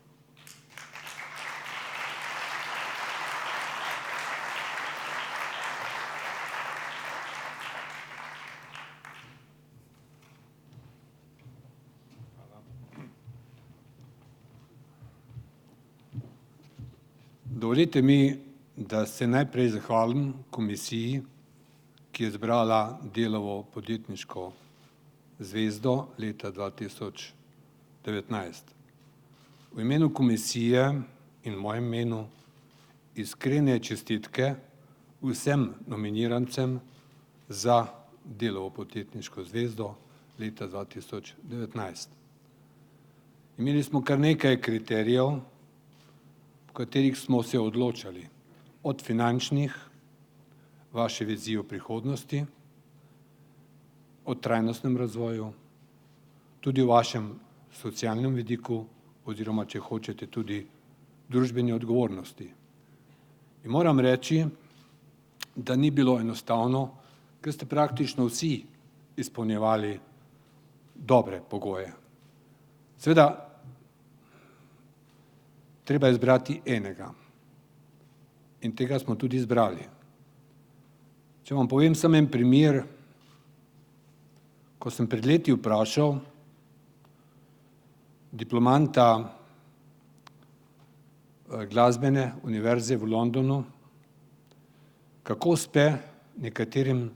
Dovolite mi, da se najprej zahvalim komisiji, ki je izbrala Delovo podjetniško zvezdo leta 2019. V imenu komisije in mojem imenu iskrene čestitke vsem nominirancem za Delovo podjetniško zvezdo leta 2019. Imeli smo kar nekaj kriterijev, v katerih smo se odločali, od finančnih, vaše vizije v prihodnosti, o trajnostnem razvoju, tudi o vašem socialnem vidiku oziroma, če hočete, tudi družbeni odgovornosti. In moram reči, da ni bilo enostavno, ker ste praktično vsi izpolnjevali dobre pogoje. Seveda, treba je izbrati enega. In tega smo tudi izbrali. Če vam povem samo en primer, ko sem pred leti vprašal diplomanta glasbene univerze v Londonu, kako uspe nekaterim,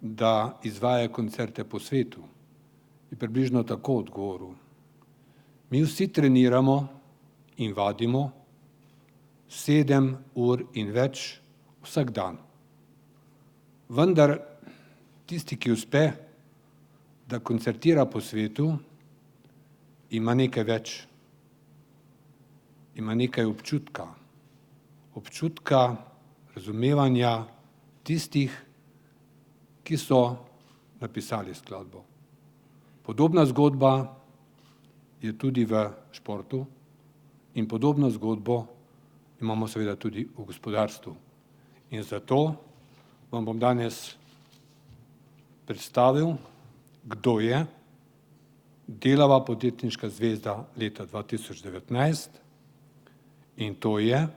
da izvajajo koncerte po svetu, je približno tako odgovoril. Mi vsi treniramo in vadimo 7 ur in več vsak dan. Vendar tisti, ki uspe, da koncertira po svetu, ima nekaj več. Ima nekaj občutka. Občutka razumevanja tistih, ki so napisali skladbo. Podobna zgodba je tudi v športu, in podobno zgodbo imamo seveda tudi v gospodarstvu. In zato vam bom danes predstavil, kdo je Delova podjetniška zvezda leta 2019, in to je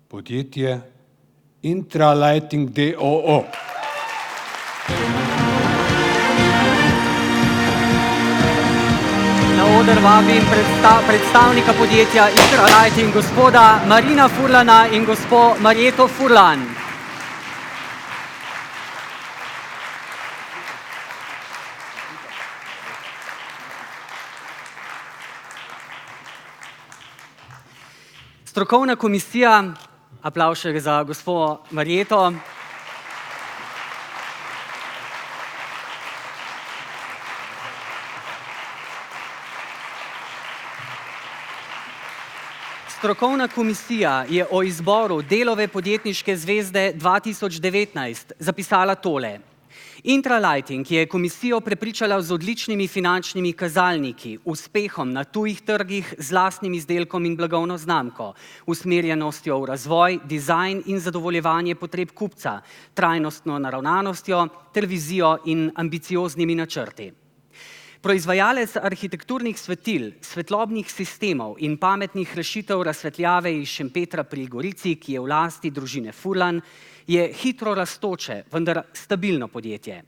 podjetje Intralighting d.o.o. Na oder vabim predstavnika podjetja Intralighting, gospoda Marina Furlana in gospo Marjeto Furlan. Strokovna komisija, aplavz še za gospo Marjeto. Strokovna komisija je o izboru Delove podjetniške zvezde 2019 zapisala tole. Intralighting je komisijo prepričala z odličnimi finančnimi kazalniki, uspehom na tujih trgih z lastnim izdelkom in blagovno znamko, usmerjenostjo v razvoj, dizajn in zadovoljevanje potreb kupca, trajnostno naravnanostjo ter vizijo in ambicioznimi načrti. Proizvajalec arhitekturnih svetil, svetlobnih sistemov in pametnih rešitev razsvetljave iz Šempetra pri Gorici, ki je v lasti družine Furlan, je hitro rastoče, vendar stabilno podjetje.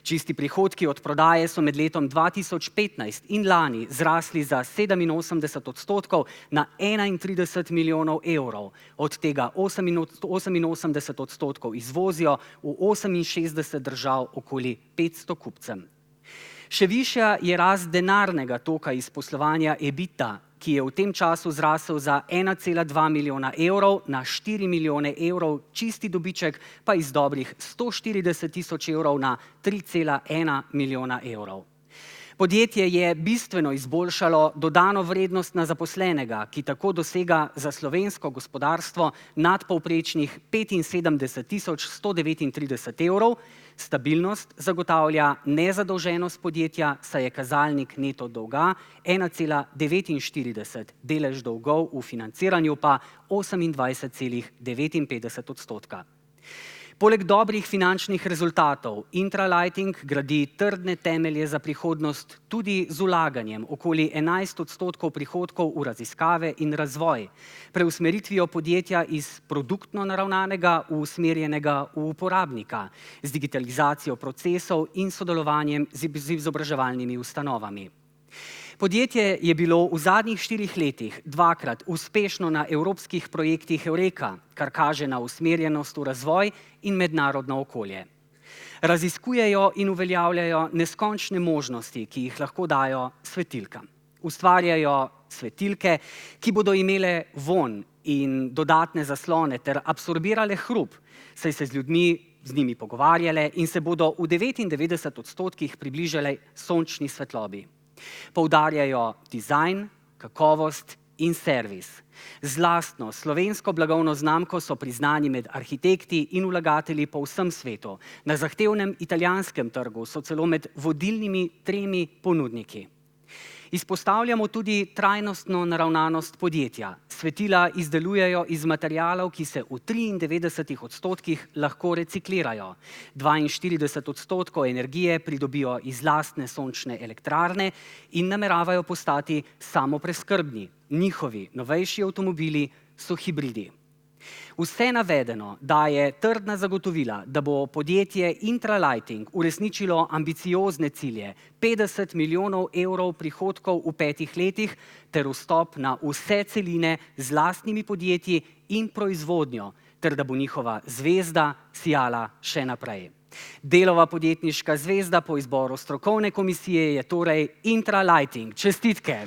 Čisti prihodki od prodaje so med letom 2015 in lani zrasli za 87% na 31 milijonov evrov, od tega 88% izvozijo v 68 držav okoli 500 kupcem. Še višja je rast denarnega toka iz poslovanja EBITDA, ki je v tem času zrasel za 1,2 milijona evrov na 4 milijone evrov, čisti dobiček pa iz dobrih 140 tisoč evrov na 3,1 milijona evrov. Podjetje je bistveno izboljšalo dodano vrednost na zaposlenega, ki tako dosega za slovensko gospodarstvo nadpovprečnih 75.139 evrov, stabilnost zagotavlja nezadolženost podjetja, saj je kazalnik neto dolga 1,49, delež dolgov v financiranju pa 28,59%. Poleg dobrih finančnih rezultatov, Intralighting gradi trdne temelje za prihodnost tudi z vlaganjem okoli 11% prihodkov v raziskave in razvoj, preusmeritvijo podjetja iz produktno naravnanega v usmerjenega v uporabnika, z digitalizacijo procesov in sodelovanjem z izobraževalnimi ustanovami. Podjetje je bilo v zadnjih 4 letih dvakrat uspešno na evropskih projektih Eureka, kar kaže na usmerjenost v razvoj in mednarodno okolje. Raziskujejo in uveljavljajo neskončne možnosti, ki jih lahko dajo svetilkam. Ustvarjajo svetilke, ki bodo imele vonj in dodatne zaslone ter absorbirale hrup, saj se z ljudmi z njimi pogovarjale in se bodo v 99% približale sončni svetlobi. Poudarjajo dizajn, kakovost in servis. Z lastno slovensko blagovno znamko so priznani med arhitekti in vlagatelji po vsem svetu. Na zahtevnem italijanskem trgu so celo med vodilnimi 3 ponudniki. Izpostavljamo tudi trajnostno naravnanost podjetja. Svetila izdelujejo iz materialov, ki se v 93% lahko reciklirajo. 42% energije pridobijo iz lastne sončne elektrarne in nameravajo postati samopreskrbni. Njihovi novejši avtomobili so hibridi. Vse navedeno daje trdna zagotovila, da bo podjetje Intralighting uresničilo ambiciozne cilje 50 milijonov evrov prihodkov v 5 letih ter vstop na vse celine z lastnimi podjetji in proizvodnjo, ter da bo njihova zvezda sijala še naprej. Delova podjetniška zvezda po izboru strokovne komisije je torej Intralighting. Čestitke!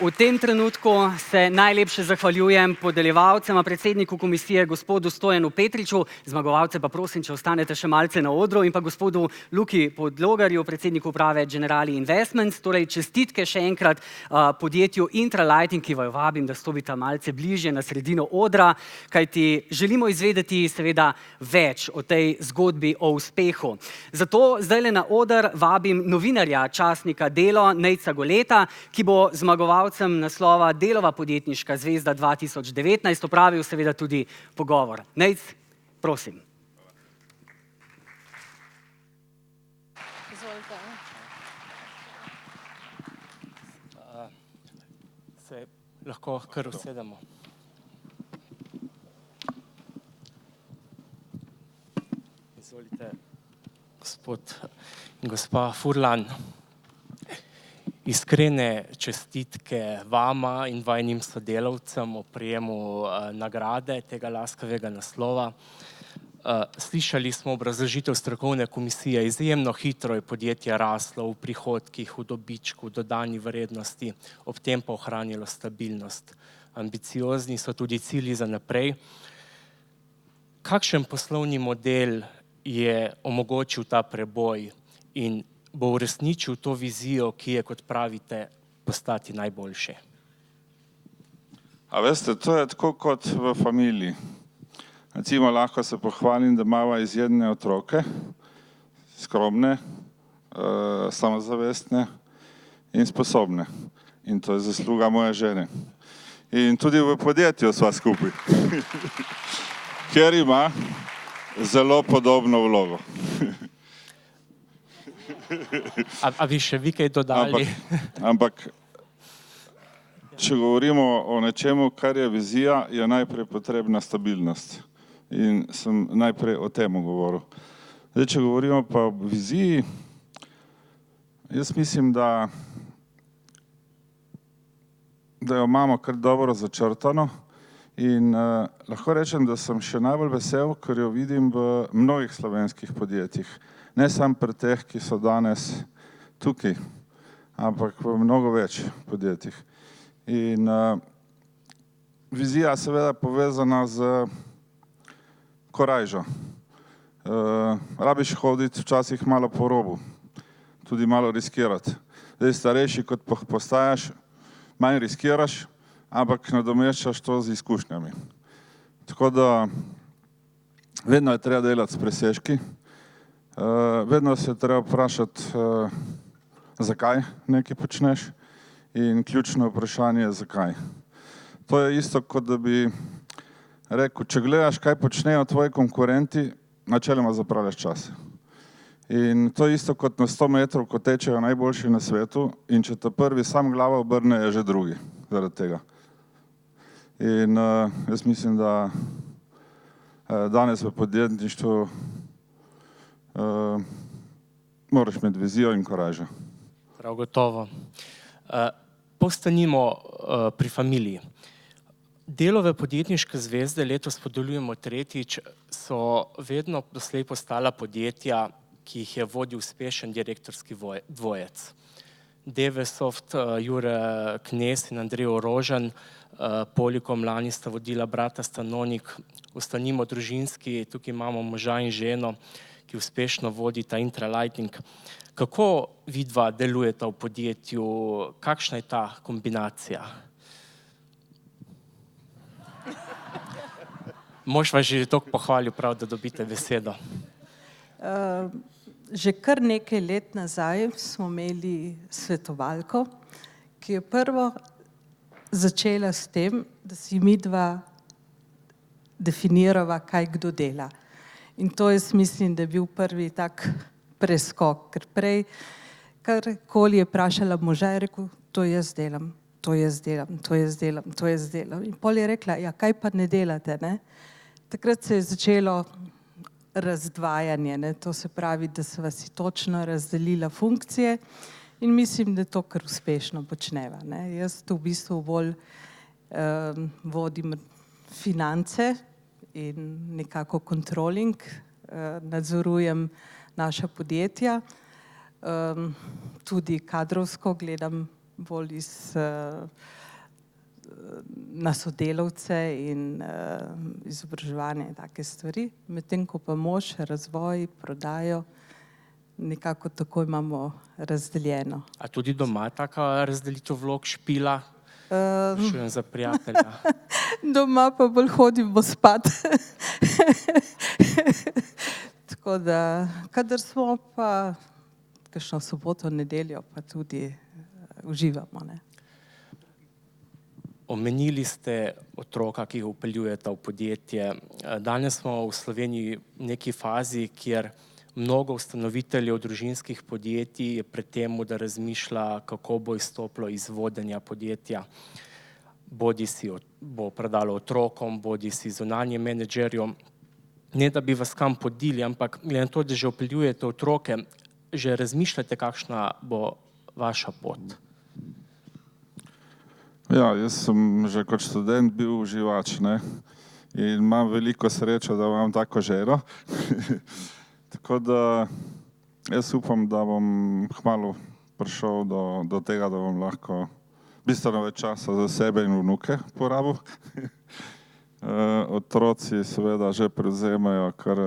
V tem trenutku se najlepše zahvaljujem podeljevalcema, predsedniku komisije gospodu Stojanu Petriču, zmagovalce pa prosim, če ostanete še malce na odru, in pa gospodu Luki Podlogarju, predsedniku uprave Generali Investments. Torej, čestitke še enkrat podjetju Intralighting, ki vaju vabim, da stopite malce bližje na sredino odra, kajti želimo izvedeti seveda več o tej zgodbi o uspehu. Zato zdajle na oder vabim novinarja časnika Delo, Nejca Goleta, ki bo zmagovalce zmagovalcem naslova Delova podjetniška zvezda 2019 opravil seveda tudi pogovor. Nejc, prosim. Se lahko kar usedemo. Izvolite, gospod in gospa Furlan. Iskrene čestitke vama in vajnim sodelavcem o prejemu nagrade tega laskavega naslova. Slišali smo obrazložitev strokovne komisije, izjemno hitro je podjetje raslo v prihodkih, v dobičku, v dodani vrednosti, ob tem pa ohranilo stabilnost. Ambiciozni so tudi cilji za naprej. Kakšen poslovni model je omogočil ta preboj in bo uresničil to vizijo, ki je, kot pravite, postati najboljši? A veste, to je tako kot v familiji. Recimo, lahko se pohvalim, da imava izjemne otroke, skromne, samozavestne in sposobne. In to je zasluga moje žene. In tudi v podjetju sva skupaj, ker ima zelo podobno vlogo. A bi še vi kaj dodali? Ampak, če govorimo o nečemu, kar je vizija, je najprej potrebna stabilnost. In sem najprej o tem govoril. Zdaj, če govorimo pa o viziji, jaz mislim, da jo imamo kar dobro začrtano in lahko rečem, da sem še najbolj vesel, ker jo vidim v mnogih slovenskih podjetjih. Ne samo pri teh, ki so danes tukaj, ampak v mnogo več podjetjih. In vizija seveda povezana z korajžo. Rabiš hoditi včasih malo po robu, tudi malo riskirati. Zdaj starejši, kot postajaš, manj riskiraš, ampak nadomeščaš to z izkušnjami. Tako da vedno je treba delati s presežki, vedno se je treba vprašati, zakaj nekaj počneš in ključno vprašanje je zakaj. To je isto, kot da bi rekel, če gledaš, kaj počnejo tvoji konkurenti, načeloma zapravljaš čas. In to je isto kot na 100 metrov, ko tečejo najboljši na svetu in če te prvi sam glava obrne, je že drugi zaradi tega. In jaz mislim, da danes v podjetništvu moraš imeti vizijo in korajžo. Prav gotovo. Postanimo pri familiji. Delove podjetniške zvezde, letos podeljujemo tretjič, so vedno doslej postala podjetja, ki jih je vodil uspešen direktorski dvojec. Devesoft, Jure Knez in Andrej Orožen, Polikom lani sta vodila brata Stanonik, Ostanimo družinski, tukaj imamo moža in ženo, ki uspešno vodita Intralighting. Kako vidva delujeta v podjetju, kakšna je ta kombinacija? Mož vas že toliko pohvalil prav, da dobite besedo. Že kar nekaj let nazaj smo imeli svetovalko, ki je prvo začela s tem, da si midva definirava, kaj kdo dela. In to jaz mislim, da je bil prvi tak preskok, ker prej, karkoli je vprašala moža, je rekel, to jaz delam, to jaz delam, to jaz delam, to jaz delam. In pol je rekla, ja, kaj pa ne delate, ne? Takrat se je začelo razdvajanje, ne? To se pravi, da sva si točno razdelila funkcije in mislim, da to kar uspešno počneva, ne? Jaz v bistvu bolj vodim finance in nekako controlling, nadzorujem naša podjetja, tudi kadrovsko gledam bolj na sodelavce in izobraževanje in take stvari, medtem ko pa mož, razvoj, prodajo, nekako tako imamo razdeljeno. A tudi doma taka razdelitev vlog špila? Šujem za prijatelja. Doma pa bolj hodimo spat. Tako da, kadar smo pa kakšno soboto, nedeljo, pa tudi uživamo, ne. Omenili ste otroka, ki ga vpeljujete v podjetje. Danes smo v Sloveniji v neki fazi, kjer mnogo ustanoviteljev družinskih podjetij je pred tem, da razmišlja, kako bo izstopilo iz vodenja podjetja. Bodi si bo predalo otrokom, bodi si zunanjim menedžerjem. Ne, da bi vas kam podili, ampak glede na to, da že vpeljujete otroke, že razmišljate, kakšna bo vaša pot? Ja, jaz sem že kot študent bil uživač, ne? In imam veliko srečo, da imam tako ženo. Tako da jaz upam, da bom kmalu prišel do tega, da bom lahko bistveno več časa za sebe in vnuke porabil. Otroci seveda že prevzemajo kar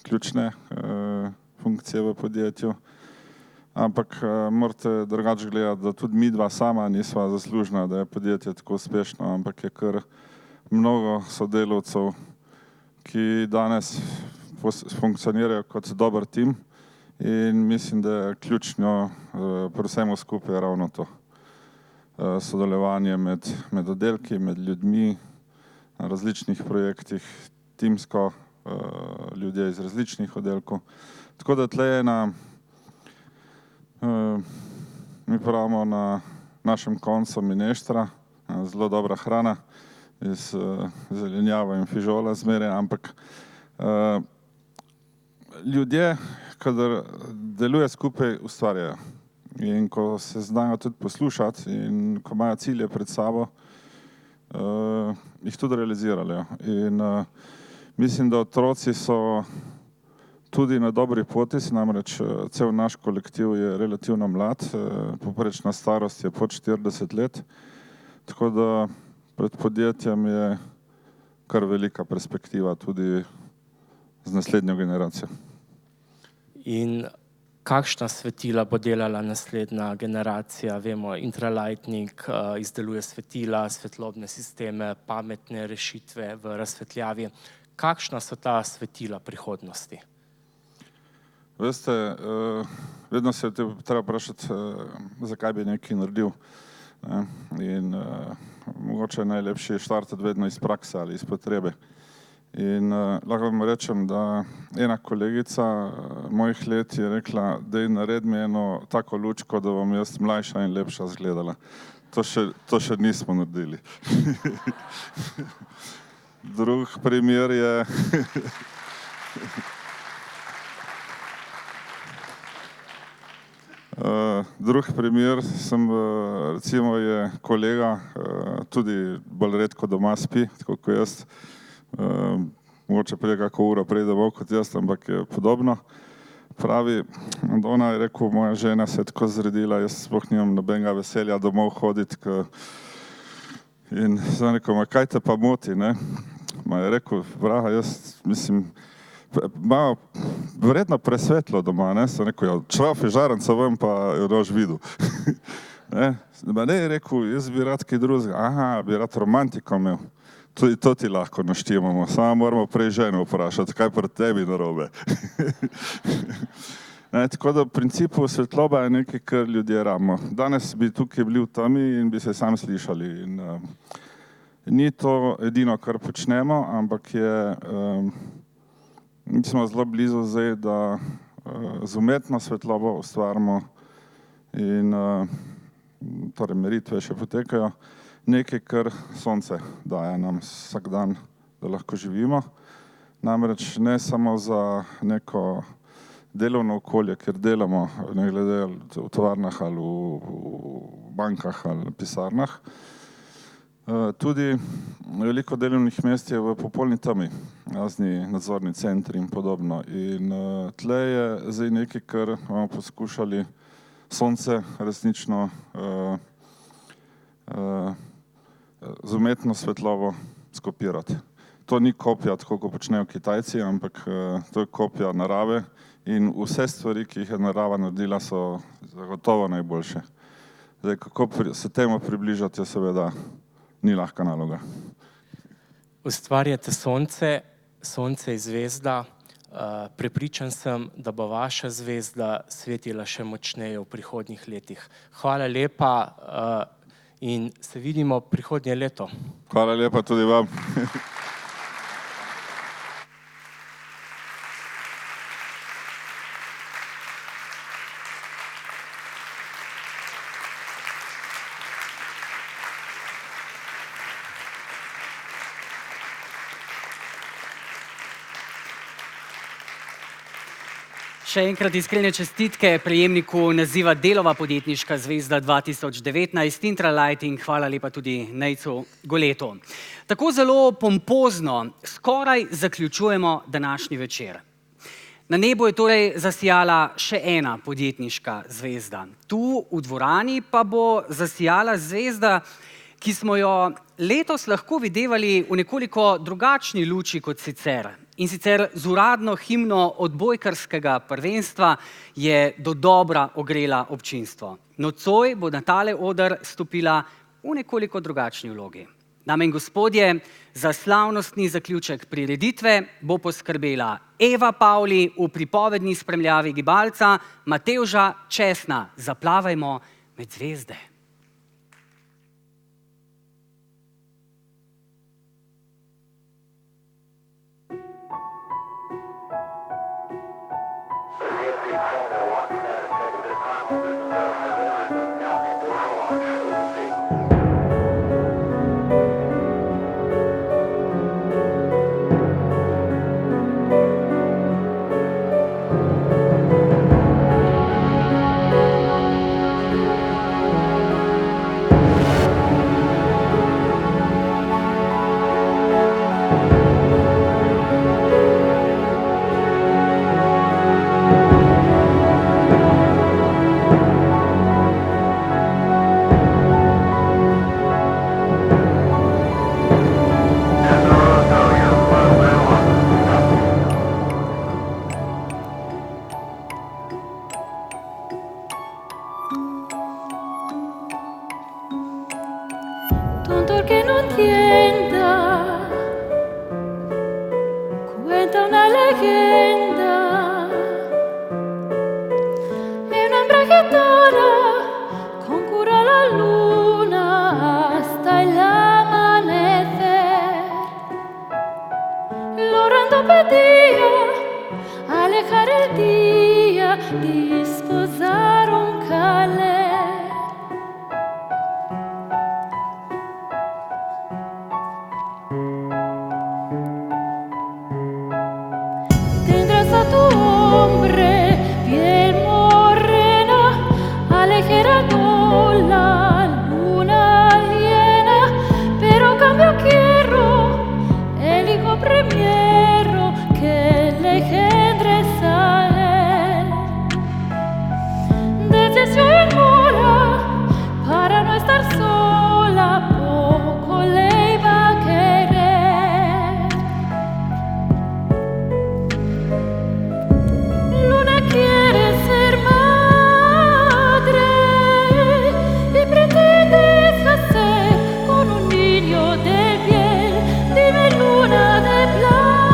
ključne funkcije v podjetju, ampak morate drugače gledati, da tudi mi dva sama nisva zaslužna, da je podjetje tako uspešno, ampak je kar mnogo sodelavcev, ki danes funkcionirajo kot dober tim in mislim, da je ključno pri vsemu skupaj ravno to. Sodelovanje med oddelki, med ljudmi na različnih projektih, timsko, ljudje iz različnih oddelkov. Tako da tle je mi pravimo na našem koncu mineštra, zelo dobra hrana iz zelenjava in fižola zmeraj, ampak ljudje, kadar deluje skupaj, ustvarjajo. In ko se znajo tudi poslušati in ko imajo cilje pred sabo, jih tudi realizirajo. In mislim, da otroci so tudi na dobri poti, namreč cel naš kolektiv je relativno mlad, povprečna starost je pod 40 let, tako da pred podjetjem je kar velika perspektiva tudi z naslednjo generacijo. In kakšna svetila bo delala naslednja generacija? Vemo, Intralighting izdeluje svetila, svetlobne sisteme, pametne rešitve v razsvetljavi. Kakšna so ta svetila prihodnosti? Veste, vedno se je treba vprašati, zakaj bi nekaj naredil. In mogoče je najlepše štartati vedno iz prakse ali iz potrebe. In lahko vam rečem, da ena kolegica mojih let je rekla, daj naredi mi eno tako lučko, da bom jaz mlajša in lepša izgledala. To še nismo naredili. Drug primer je recimo je kolega, tudi bolj redko doma spi, tako kot jaz, mogoče prije kako uro prej domov kot jaz, ampak je podobno. Pravi, ona je rekel, moja žena se je tako zredila, jaz sploh nimam nobenega veselja domov hoditi. In sem rekel, ma kaj te pa moti, ne? Ma je rekel, vraga, jaz mislim, malo vredno presvetlo doma, ne? Sem rekel, ja, čraf je žaranca ven, pa jo nož videl. Ma ne, je rekel, jaz bi rad kaj drugega, aha, bi rad romantiko imel. Tudi to ti lahko naštimamo, samo moramo prej ženo vprašati, kaj pri tebi narobe. Tako da v principu svetloba je nekaj, kar ljudje rabimo. Danes bi tukaj bili v temi in bi se sam slišali. Ni to edino, kar počnemo, ampak mi smo zelo blizu zdaj, da z umetno svetlobo ustvarimo in torej meritve še potekajo. Nekaj, kar sonce daje nam vsak dan, da lahko živimo. Namreč ne samo za neko delovno okolje, kjer delamo, ne glede v tovarnah ali v bankah ali pisarnah. Tudi veliko delovnih mest je v popolni temi, razni nadzorni centri in podobno. In tle je zdaj nekaj, kar bomo poskušali sonce resnično z umetno svetlobo skopirati. To ni kopija, tako kot počnejo Kitajci, ampak to je kopija narave in vse stvari, ki jih je narava naredila, so zagotovo najboljše. Zdaj, kako se temu približati, je seveda ni lahka naloga. Ustvarjate sonce, sonce je zvezda. Prepričan sem, da bo vaša zvezda svetila še močneje v prihodnjih letih. Hvala lepa in se vidimo prihodnje leto. Hvala lepa tudi vam. Še enkrat iskrene čestitke prejemniku naziva Delova podjetniška zvezda 2019 Intralight in hvala lepa tudi Nejcu Goletu. Tako zelo pompozno skoraj zaključujemo današnji večer. Na nebu je torej zasijala še ena podjetniška zvezda. Tu v dvorani pa bo zasijala zvezda, ki smo jo letos lahko videvali v nekoliko drugačni luči kot sicer. In sicer z uradno himno odbojkarskega prvenstva je dodobra ogrela občinstvo. Nocoj bo na tale oder stopila v nekoliko drugačni vlogi. Dame in gospodje, za slavnostni zaključek prireditve bo poskrbela Eva Pavli v pripovedni spremljavi gibalca Matevža Česna. Zaplavajmo med zvezde. Tontor que no entienda, cuenta una leyenda. È una embraguetona con cura la luna hasta el amanecer. Lorando pedía alejar el día, disposar un calé. Tendrás a tu hombre piel morena, aligerando la luna llena, pero cambio quiero el hijo primero que le engendres a él. Desde yo en mora para no estar sola, poco le iba a querer. Luna quiere ser madre y pretendes hacer con un niño de piel. Dime, luna de plata.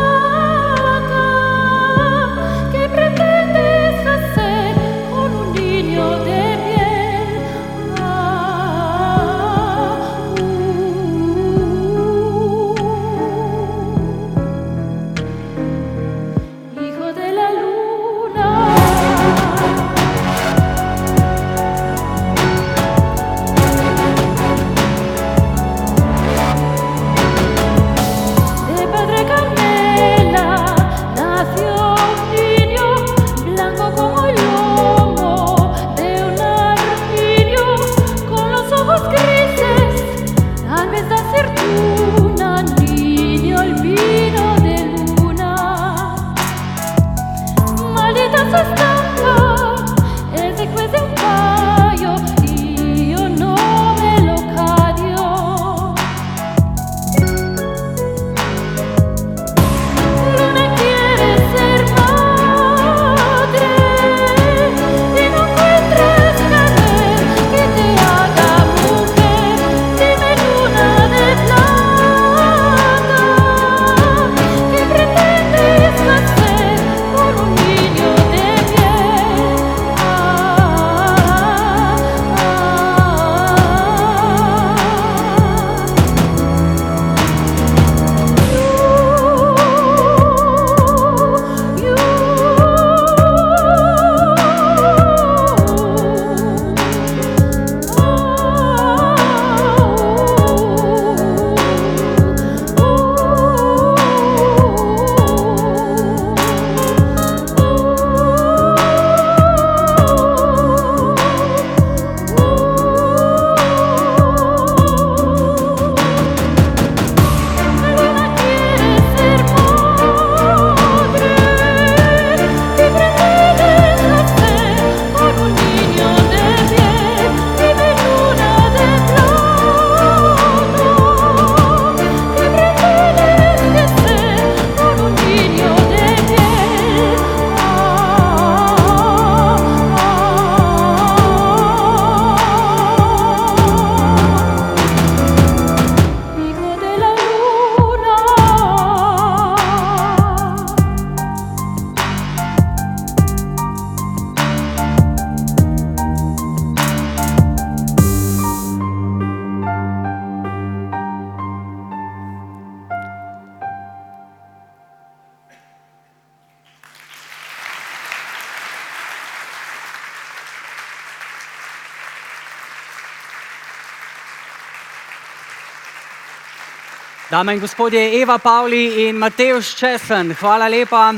Dame in gospodje, Eva Pavli in Matevž Česen, hvala lepa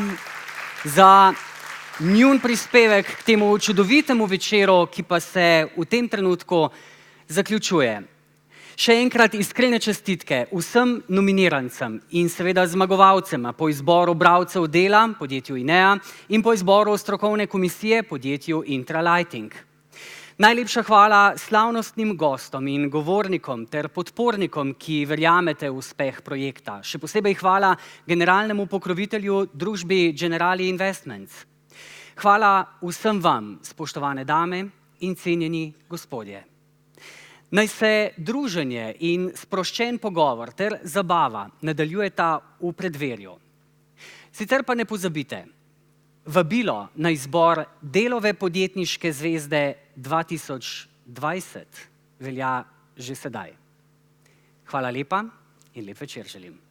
za njun prispevek k temu čudovitemu večeru, ki pa se v tem trenutku zaključuje. Še enkrat iskrene čestitke vsem nominirancem in seveda zmagovalcem po izboru bralcev dela podjetju INEA in po izboru strokovne komisije podjetju Intralighting. Najlepša hvala slavnostnim gostom in govornikom ter podpornikom, ki verjamete v uspeh projekta. Še posebej hvala generalnemu pokrovitelju družbi Generali Investments. Hvala vsem vam, spoštovane dame in cenjeni gospodje. Naj se druženje in sproščen pogovor ter zabava nadaljujeta v predverju. Sicer pa ne pozabite, vabilo na izbor Delove podjetniške zvezde 2020 velja že sedaj. Hvala lepa in lep večer želim.